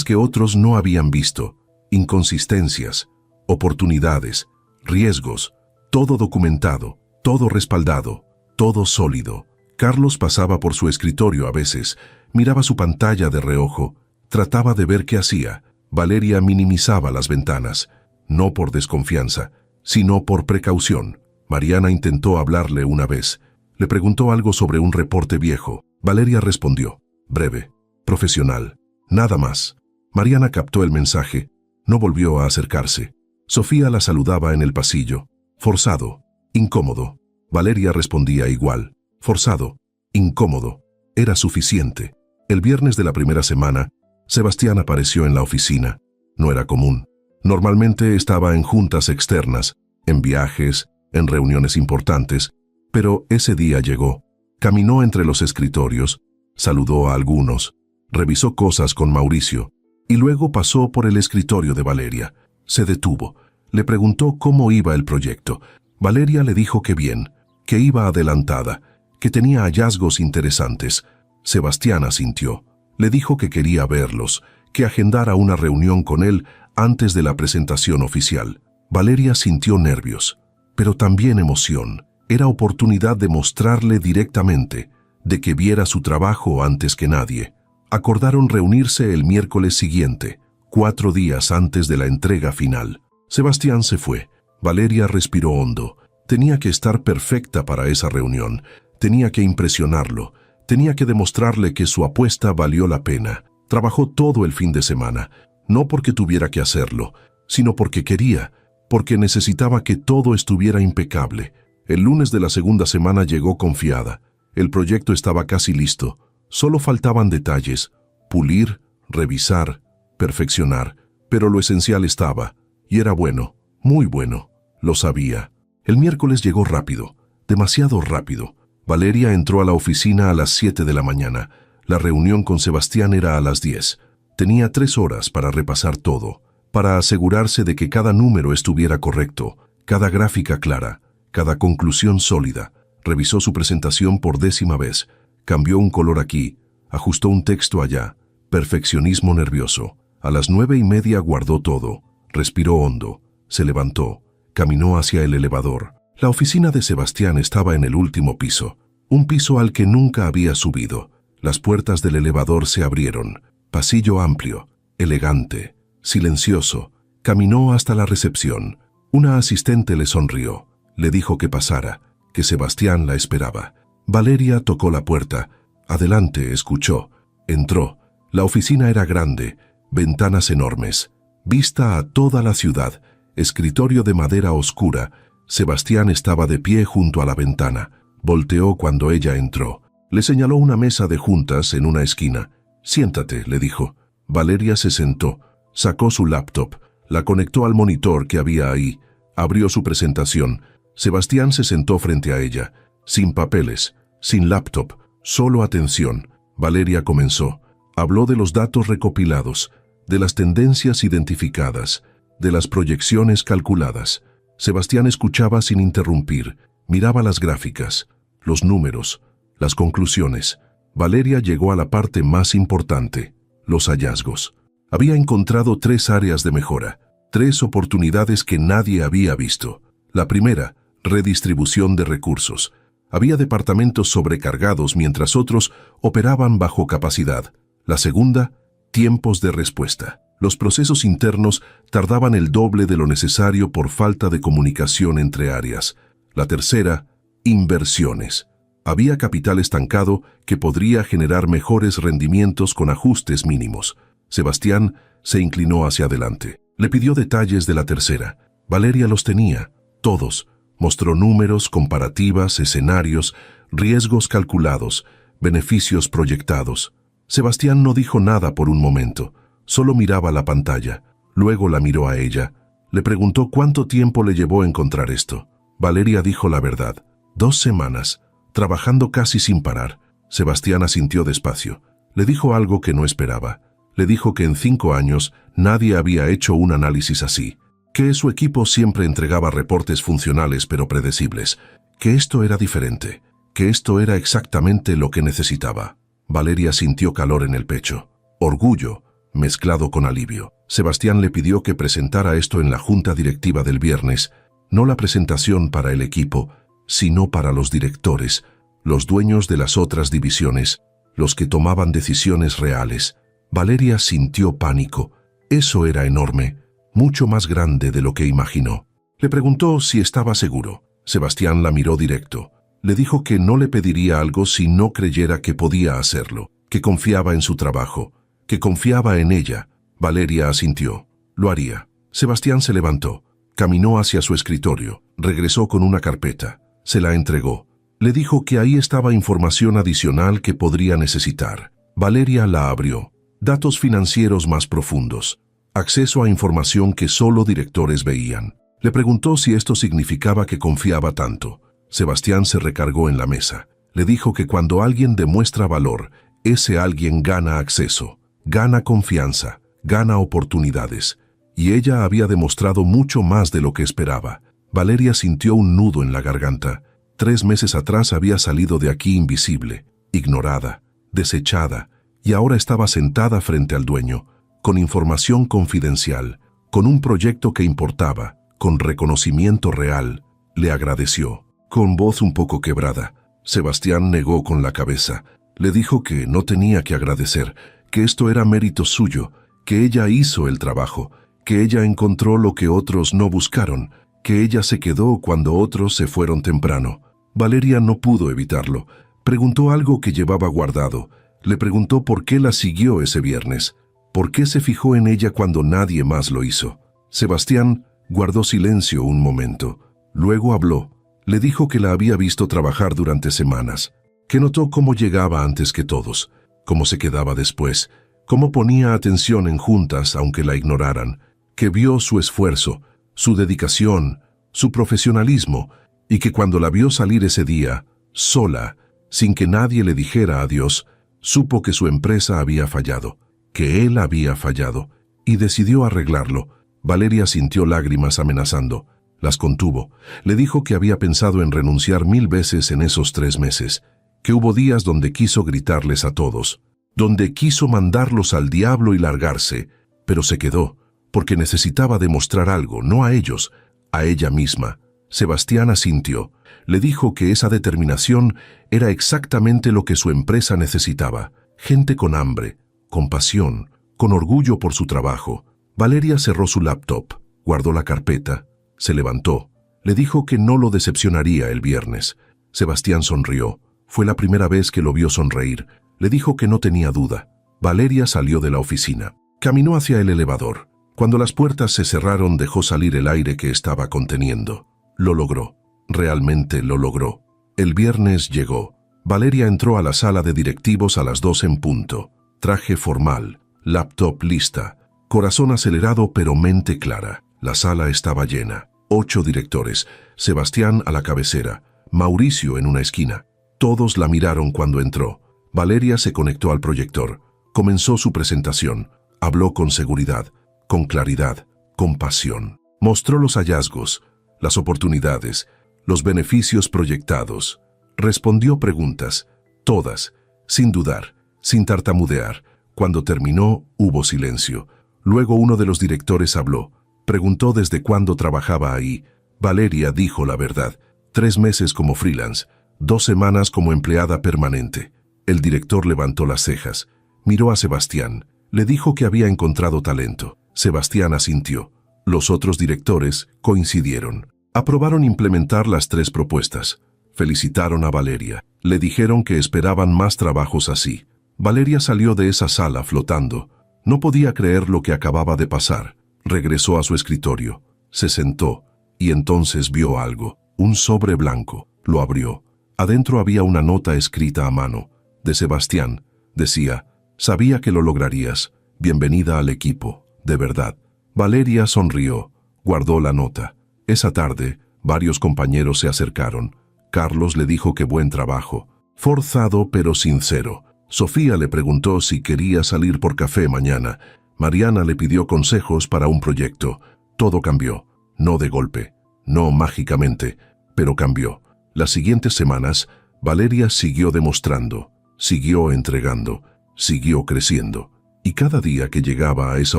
que otros no habían visto, inconsistencias, oportunidades, riesgos, todo documentado, todo respaldado, todo sólido. Carlos pasaba por su escritorio a veces, miraba su pantalla de reojo, trataba de ver qué hacía. Valeria minimizaba las ventanas, no por desconfianza, sino por precaución. Mariana intentó hablarle una vez. Le preguntó algo sobre un reporte viejo. Valeria respondió, breve, profesional, nada más. Mariana captó el mensaje, no volvió a acercarse. Sofía la saludaba en el pasillo. Forzado, incómodo. Valeria respondía igual. Forzado, incómodo. Era suficiente. El viernes de la primera semana, Sebastián apareció en la oficina. No era común. Normalmente estaba en juntas externas, en viajes, en reuniones importantes, pero ese día llegó. Caminó entre los escritorios, saludó a algunos, revisó cosas con Mauricio, y luego pasó por el escritorio de Valeria. Se detuvo. Le preguntó cómo iba el proyecto. Valeria le dijo que bien, que iba adelantada, que tenía hallazgos interesantes. Sebastián asintió. Le dijo que quería verlos, que agendara una reunión con él antes de la presentación oficial. Valeria sintió nervios, pero también emoción. Era oportunidad de mostrarle directamente, de que viera su trabajo antes que nadie. Acordaron reunirse el miércoles siguiente, 4 días antes de la entrega final. Sebastián se fue. Valeria respiró hondo. Tenía que estar perfecta para esa reunión. Tenía que impresionarlo. Tenía que demostrarle que su apuesta valió la pena. Trabajó todo el fin de semana, no porque tuviera que hacerlo, sino porque quería, porque necesitaba que todo estuviera impecable. El lunes de la segunda semana llegó confiada. El proyecto estaba casi listo. Solo faltaban detalles: pulir, revisar, perfeccionar. Pero lo esencial estaba, y era bueno, muy bueno. Lo sabía. El miércoles llegó rápido, demasiado rápido. Valeria entró a la oficina a las 7 de la mañana. La reunión con Sebastián era a las 10. Tenía 3 horas para repasar todo, para asegurarse de que cada número estuviera correcto, cada gráfica clara, cada conclusión sólida. Revisó su presentación por 10ª vez, cambió un color aquí, ajustó un texto allá. Perfeccionismo nervioso. A las 9:30 guardó todo, respiró hondo, se levantó, caminó hacia el elevador. La oficina de Sebastián estaba en el último piso, un piso al que nunca había subido. Las puertas del elevador se abrieron. Pasillo amplio, elegante, silencioso. Caminó hasta la recepción. Una asistente le sonrió. Le dijo que pasara, que Sebastián la esperaba. Valeria tocó la puerta. Adelante, escuchó. Entró. La oficina era grande, ventanas enormes, vista a toda la ciudad, escritorio de madera oscura. Sebastián estaba de pie junto a la ventana. Volteó cuando ella entró. Le señaló una mesa de juntas en una esquina. «Siéntate», le dijo. Valeria se sentó, sacó su laptop, la conectó al monitor que había ahí, abrió su presentación. Sebastián se sentó frente a ella, sin papeles, sin laptop, solo atención. Valeria comenzó. Habló de los datos recopilados, de las tendencias identificadas, de las proyecciones calculadas. Sebastián escuchaba sin interrumpir, miraba las gráficas, los números, las conclusiones. Valeria llegó a la parte más importante: los hallazgos. Había encontrado 3 áreas de mejora, 3 oportunidades que nadie había visto. La primera, redistribución de recursos. Había departamentos sobrecargados mientras otros operaban bajo capacidad. La segunda, tiempos de respuesta. Los procesos internos tardaban el doble de lo necesario por falta de comunicación entre áreas. La tercera, inversiones. Había capital estancado que podría generar mejores rendimientos con ajustes mínimos. Sebastián se inclinó hacia adelante. Le pidió detalles de la tercera. Valeria los tenía, todos. Mostró números, comparativas, escenarios, riesgos calculados, beneficios proyectados. Sebastián no dijo nada por un momento, solo miraba la pantalla. Luego la miró a ella. Le preguntó cuánto tiempo le llevó encontrar esto. Valeria dijo la verdad: 2 semanas, trabajando casi sin parar. Sebastián asintió despacio. Le dijo algo que no esperaba. Le dijo que en 5 años nadie había hecho un análisis así, que su equipo siempre entregaba reportes funcionales pero predecibles, que esto era diferente, que esto era exactamente lo que necesitaba. Valeria sintió calor en el pecho, orgullo, mezclado con alivio. Sebastián le pidió que presentara esto en la junta directiva del viernes, no la presentación para el equipo, sino para los directores, los dueños de las otras divisiones, los que tomaban decisiones reales. Valeria sintió pánico. Eso era enorme, mucho más grande de lo que imaginó. Le preguntó si estaba seguro. Sebastián la miró directo. Le dijo que no le pediría algo si no creyera que podía hacerlo, que confiaba en su trabajo, que confiaba en ella. Valeria asintió. Lo haría. Sebastián se levantó, caminó hacia su escritorio, regresó con una carpeta, se la entregó. Le dijo que ahí estaba información adicional que podría necesitar. Valeria la abrió. Datos financieros más profundos, acceso a información que solo directores veían. Le preguntó si esto significaba que confiaba tanto. Sebastián se recargó en la mesa. Le dijo que cuando alguien demuestra valor, ese alguien gana acceso, gana confianza, gana oportunidades. Y ella había demostrado mucho más de lo que esperaba. Valeria sintió un nudo en la garganta. 3 meses atrás había salido de aquí invisible, ignorada, desechada, y ahora estaba sentada frente al dueño, con información confidencial, con un proyecto que importaba, con reconocimiento real. Le agradeció. Con voz un poco quebrada, Sebastián negó con la cabeza. Le dijo que no tenía que agradecer, que esto era mérito suyo, que ella hizo el trabajo, que ella encontró lo que otros no buscaron, que ella se quedó cuando otros se fueron temprano. Valeria no pudo evitarlo. Preguntó algo que llevaba guardado. Le preguntó por qué la siguió ese viernes, por qué se fijó en ella cuando nadie más lo hizo. Sebastián guardó silencio un momento. Luego habló. Le dijo que la había visto trabajar durante semanas, que notó cómo llegaba antes que todos, cómo se quedaba después, cómo ponía atención en juntas aunque la ignoraran, que vio su esfuerzo, su dedicación, su profesionalismo, y que cuando la vio salir ese día, sola, sin que nadie le dijera adiós, supo que su empresa había fallado, que él había fallado, y decidió arreglarlo. Valeria sintió lágrimas amenazando. Las contuvo. Le dijo que había pensado en renunciar 1000 veces en esos 3 meses, que hubo días donde quiso gritarles a todos, donde quiso mandarlos al diablo y largarse, pero se quedó, porque necesitaba demostrar algo, no a ellos, a ella misma. Sebastián asintió. Le dijo que esa determinación era exactamente lo que su empresa necesitaba. Gente con hambre, con pasión, con orgullo por su trabajo. Valeria cerró su laptop, guardó la carpeta, se levantó. Le dijo que no lo decepcionaría el viernes. Sebastián sonrió. Fue la primera vez que lo vio sonreír. Le dijo que no tenía duda. Valeria salió de la oficina. Caminó hacia el elevador. Cuando las puertas se cerraron, dejó salir el aire que estaba conteniendo. Lo logró. Realmente lo logró. El viernes llegó. Valeria entró a la sala de directivos a las 2 en punto. Traje formal, laptop lista, corazón acelerado pero mente clara. La sala estaba llena. 8 directores, Sebastián a la cabecera, Mauricio en una esquina. Todos la miraron cuando entró. Valeria se conectó al proyector. Comenzó su presentación. Habló con seguridad, con claridad, con pasión. Mostró los hallazgos, las oportunidades, los beneficios proyectados. Respondió preguntas, todas, sin dudar, sin tartamudear. Cuando terminó, hubo silencio. Luego uno de los directores habló. Preguntó desde cuándo trabajaba ahí. Valeria dijo la verdad. 3 meses como freelance, 2 semanas como empleada permanente. El director levantó las cejas. Miró a Sebastián. Le dijo que había encontrado talento. Sebastián asintió. Los otros directores coincidieron. Aprobaron implementar las 3 propuestas. Felicitaron a Valeria. Le dijeron que esperaban más trabajos así. Valeria salió de esa sala flotando. No podía creer lo que acababa de pasar. Regresó a su escritorio. Se sentó y entonces vio algo. Un sobre blanco. Lo abrió. Adentro había una nota escrita a mano. De Sebastián. Decía: sabía que lo lograrías. Bienvenida al equipo. De verdad. Valeria sonrió. Guardó la nota. Esa tarde, varios compañeros se acercaron. Carlos le dijo que buen trabajo. Forzado pero sincero. Sofía le preguntó si quería salir por café mañana. Mariana le pidió consejos para un proyecto. Todo cambió. No de golpe. No mágicamente. Pero cambió. Las siguientes semanas, Valeria siguió demostrando. Siguió entregando. Siguió creciendo. Y cada día que llegaba a esa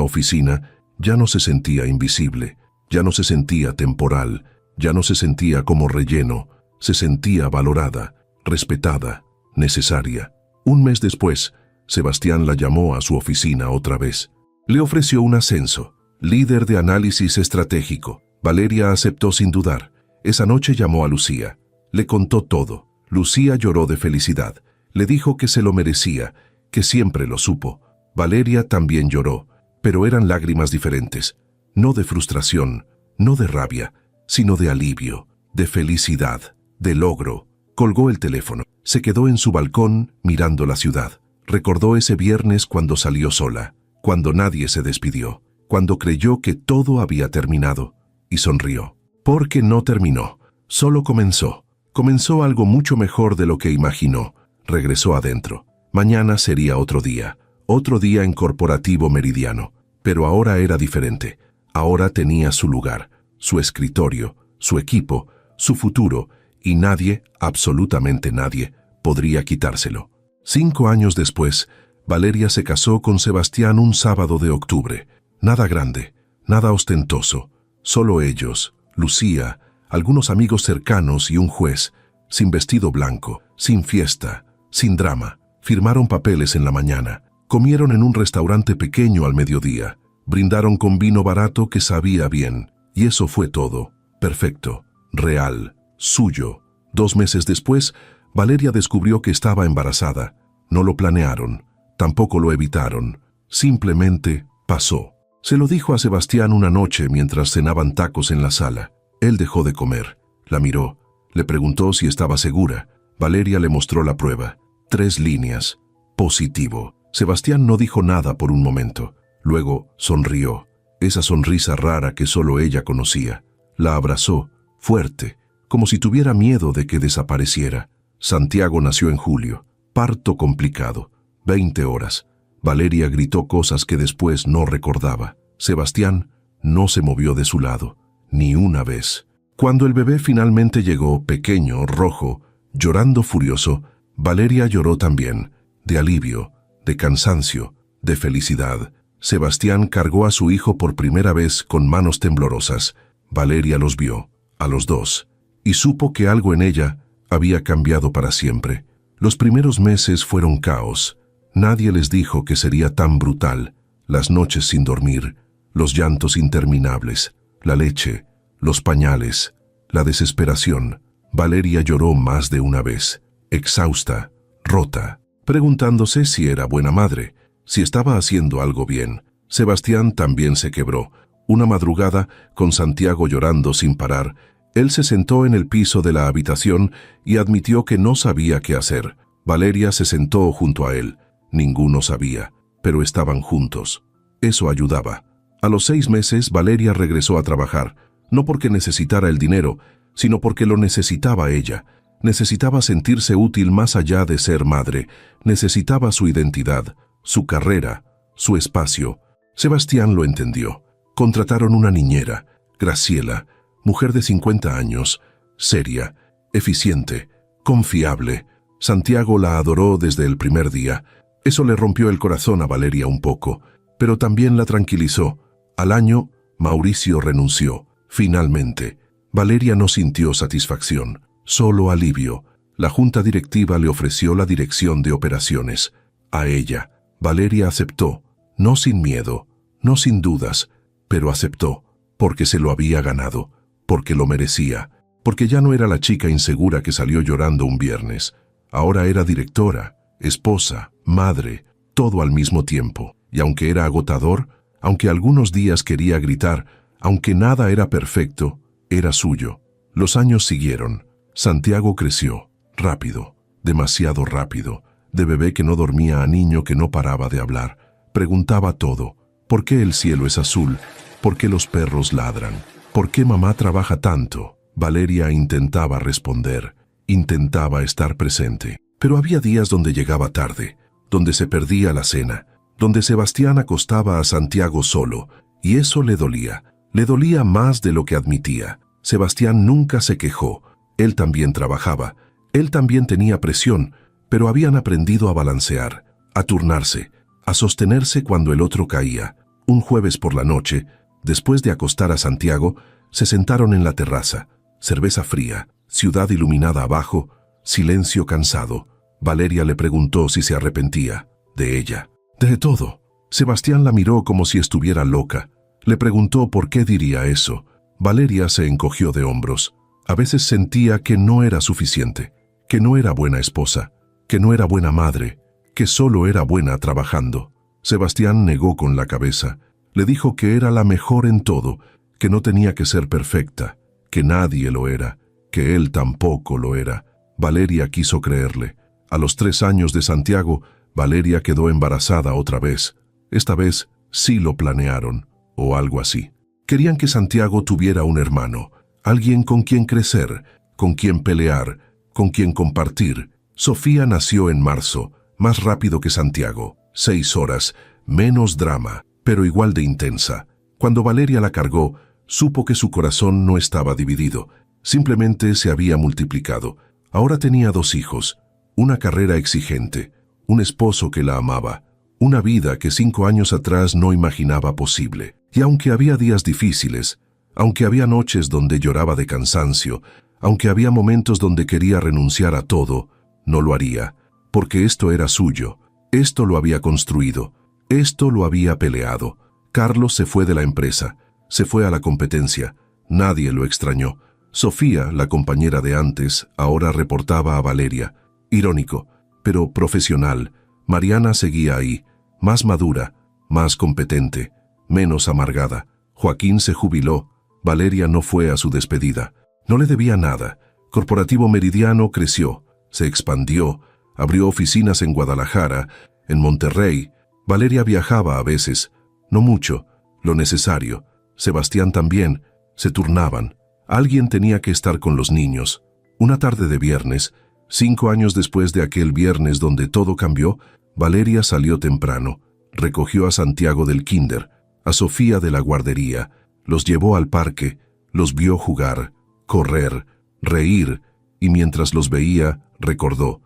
oficina, ya no se sentía invisible. Ya no se sentía temporal. Ya no se sentía como relleno. Se sentía valorada, respetada, necesaria. Un mes después, Sebastián la llamó a su oficina otra vez. Le ofreció un ascenso, líder de análisis estratégico. Valeria aceptó sin dudar. Esa noche llamó a Lucía. Le contó todo. Lucía lloró de felicidad. Le dijo que se lo merecía, que siempre lo supo. Valeria también lloró, pero eran lágrimas diferentes. No de frustración, no de rabia, sino de alivio, de felicidad, de logro. Colgó el teléfono. Se quedó en su balcón mirando la ciudad. Recordó ese viernes cuando salió sola, cuando nadie se despidió, cuando creyó que todo había terminado, y sonrió. Porque no terminó, solo comenzó. Comenzó algo mucho mejor de lo que imaginó. Regresó adentro. Mañana sería otro día en Corporativo Meridiano. Pero ahora era diferente. Ahora tenía su lugar, su escritorio, su equipo, su futuro, y nadie, absolutamente nadie, podría quitárselo. 5 años después, Valeria se casó con Sebastián un sábado de octubre. Nada grande, nada ostentoso, solo ellos, Lucía, algunos amigos cercanos y un juez, sin vestido blanco, sin fiesta, sin drama. Firmaron papeles en la mañana, comieron en un restaurante pequeño al mediodía, brindaron con vino barato que sabía bien, y eso fue todo, perfecto, real, suyo. 2 meses después, Valeria descubrió que estaba embarazada. No lo planearon, tampoco lo evitaron, simplemente pasó. Se lo dijo a Sebastián una noche mientras cenaban tacos en la sala. Él dejó de comer, la miró, Le preguntó si estaba segura. Valeria le mostró la prueba. 3 líneas. Positivo. Sebastián no dijo nada por un momento. Luego sonrió. Esa sonrisa rara que solo ella conocía. La abrazó, fuerte, como si tuviera miedo de que desapareciera. Santiago nació en julio. Parto complicado. 20 horas. Valeria gritó cosas que después no recordaba. Sebastián no se movió de su lado, ni una vez. Cuando el bebé finalmente llegó, pequeño, rojo, llorando furioso, Valeria lloró también, de alivio, de cansancio, de felicidad. Sebastián cargó a su hijo por primera vez con manos temblorosas. Valeria los vio, a los dos, y supo que algo en ella había cambiado para siempre. Los primeros meses fueron caos. Nadie les dijo que sería tan brutal. Las noches sin dormir, los llantos interminables, la leche, los pañales, la desesperación. Valeria lloró más de una vez, exhausta, rota, preguntándose si era buena madre, si estaba haciendo algo bien. Sebastián también se quebró. Una madrugada, con Santiago llorando sin parar, él se sentó en el piso de la habitación y admitió que no sabía qué hacer. Valeria se sentó junto a él. Ninguno sabía, pero estaban juntos. Eso ayudaba. A los 6 meses, Valeria regresó a trabajar, no porque necesitara el dinero, sino porque lo necesitaba ella. Necesitaba sentirse útil más allá de ser madre. Necesitaba su identidad, su carrera, su espacio. Sebastián lo entendió. Contrataron una niñera, Graciela, mujer de 50 años, seria, eficiente, confiable. Santiago la adoró desde el primer día. Eso le rompió el corazón a Valeria un poco, pero también la tranquilizó. Al año, Mauricio renunció. Finalmente, Valeria no sintió satisfacción, solo alivio. La junta directiva le ofreció la dirección de operaciones. A ella, Valeria aceptó, no sin miedo, no sin dudas, pero aceptó, porque se lo había ganado, porque lo merecía, porque ya no era la chica insegura que salió llorando un viernes. Ahora era directora, esposa, madre, todo al mismo tiempo. Y aunque era agotador, aunque algunos días quería gritar, aunque nada era perfecto, era suyo. Los años siguieron. Santiago creció, rápido, demasiado rápido, de bebé que no dormía a niño que no paraba de hablar. Preguntaba todo. ¿Por qué el cielo es azul? ¿Por qué los perros ladran? ¿Por qué mamá trabaja tanto? Valeria intentaba responder, intentaba estar presente. Pero había días donde llegaba tarde, donde se perdía la cena, donde Sebastián acostaba a Santiago solo, y eso le dolía más de lo que admitía. Sebastián nunca se quejó, él también trabajaba, él también tenía presión, pero habían aprendido a balancear, a turnarse, a sostenerse cuando el otro caía. Un jueves por la noche, después de acostar a Santiago, se sentaron en la terraza, cerveza fría, ciudad iluminada abajo, silencio cansado. Valeria le preguntó si se arrepentía, de ella, de todo. Sebastián la miró como si estuviera loca. Le preguntó por qué diría eso. Valeria se encogió de hombros. A veces sentía que no era suficiente, que no era buena esposa, que no era buena madre, que solo era buena trabajando. Sebastián negó con la cabeza. Le dijo que era la mejor en todo, que no tenía que ser perfecta, que nadie lo era, que él tampoco lo era. Valeria quiso creerle. A los 3 años de Santiago, Valeria quedó embarazada otra vez. Esta vez sí lo planearon, o algo así. Querían que Santiago tuviera un hermano, alguien con quien crecer, con quien pelear, con quien compartir. Sofía nació en marzo, más rápido que Santiago, 6 horas, menos drama, pero igual de intensa. Cuando Valeria la cargó, supo que su corazón no estaba dividido, simplemente se había multiplicado. Ahora tenía 2 hijos, una carrera exigente, un esposo que la amaba, una vida que 5 años atrás no imaginaba posible. Y aunque había días difíciles, aunque había noches donde lloraba de cansancio, aunque había momentos donde quería renunciar a todo, no lo haría, porque esto era suyo, esto lo había construido, esto lo había peleado. Carlos se fue de la empresa, se fue a la competencia, nadie lo extrañó. Sofía, la compañera de antes, ahora reportaba a Valeria. Irónico, pero profesional. Mariana seguía ahí, más madura, más competente, menos amargada. Joaquín se jubiló. Valeria no fue a su despedida. No le debía nada. Corporativo Meridiano creció, se expandió, abrió oficinas en Guadalajara, en Monterrey. Valeria viajaba a veces, no mucho, lo necesario. Sebastián también, se turnaban. Alguien tenía que estar con los niños. Una tarde de viernes, 5 años después de aquel viernes donde todo cambió, Valeria salió temprano, recogió a Santiago del kinder, a Sofía de la guardería, los llevó al parque, los vio jugar, correr, reír, y mientras los veía, recordó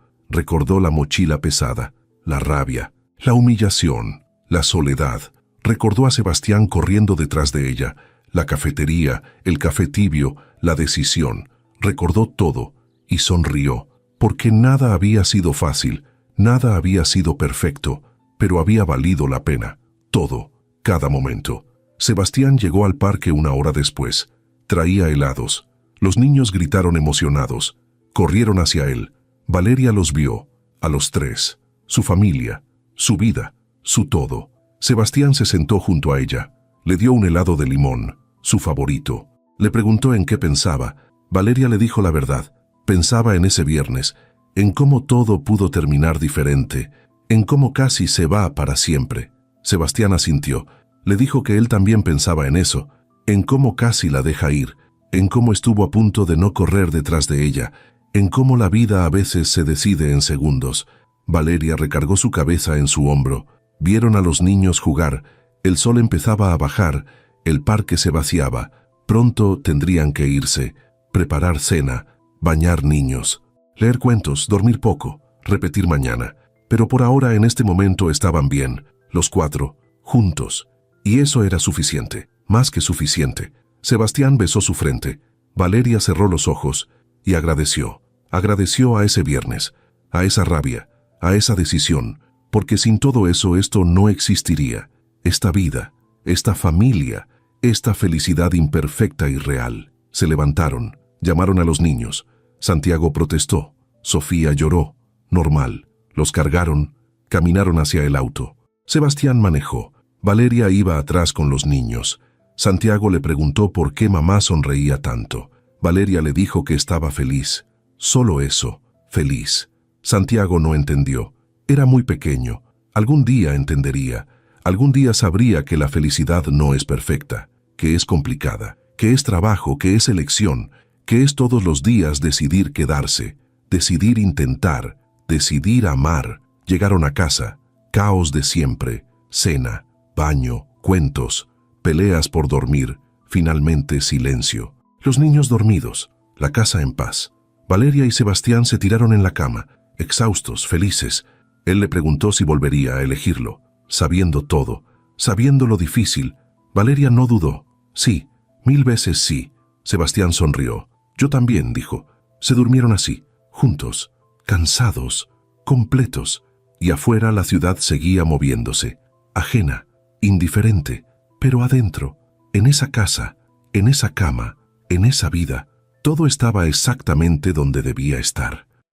la mochila pesada, la rabia, la humillación, la soledad. Recordó a Sebastián corriendo detrás de ella, la cafetería, el café tibio, la decisión. Recordó todo y sonrió, porque nada había sido fácil, nada había sido perfecto, pero había valido la pena, todo, cada momento. Sebastián llegó al parque 1 hora después. Traía helados. Los niños gritaron emocionados. Corrieron hacia él. Valeria los vio, a los 3, su familia, su vida, su todo. Sebastián se sentó junto a ella. Le dio un helado de limón, su favorito. Le preguntó en qué pensaba. Valeria le dijo la verdad. Pensaba en ese viernes, en cómo todo pudo terminar diferente, en cómo casi se va para siempre. Sebastián asintió. Le dijo que él también pensaba en eso, en cómo casi la deja ir, en cómo estuvo a punto de no correr detrás de ella, en cómo la vida a veces se decide en segundos. Valeria recargó su cabeza en su hombro. Vieron a los niños jugar. El sol empezaba a bajar, el parque se vaciaba. Pronto tendrían que irse, preparar cena, bañar niños, leer cuentos, dormir poco, repetir mañana. Pero por ahora en este momento estaban bien, los 4, juntos. Y eso era suficiente, más que suficiente. Sebastián besó su frente. Valeria cerró los ojos y agradeció. Agradeció a ese viernes, a esa rabia, a esa decisión, porque sin todo eso esto no existiría. Esta vida, esta familia, esta felicidad imperfecta y real. Se levantaron, llamaron a los niños. Santiago protestó, Sofía lloró. Normal. Los cargaron, caminaron hacia el auto. Sebastián manejó. Valeria iba atrás con los niños. Santiago le preguntó por qué mamá sonreía tanto. Valeria le dijo que estaba feliz. Solo eso, feliz. Santiago no entendió. Era muy pequeño. Algún día entendería. Algún día sabría que la felicidad no es perfecta, que es complicada, que es trabajo, que es elección, que es todos los días decidir quedarse, decidir intentar, decidir amar. Llegaron a casa. Caos de siempre. Cena, baño, cuentos, peleas por dormir, finalmente silencio. Los niños dormidos, la casa en paz. Valeria y Sebastián se tiraron en la cama, exhaustos, felices. Él le preguntó si volvería a elegirlo, sabiendo todo, sabiendo lo difícil. Valeria no dudó. Sí, 1000 veces sí. Sebastián sonrió. Yo también, dijo. Se durmieron así, juntos, cansados, completos. Y afuera la ciudad seguía moviéndose, ajena, indiferente, pero adentro, en esa casa, en esa cama, en esa vida, todo estaba exactamente donde debía estar.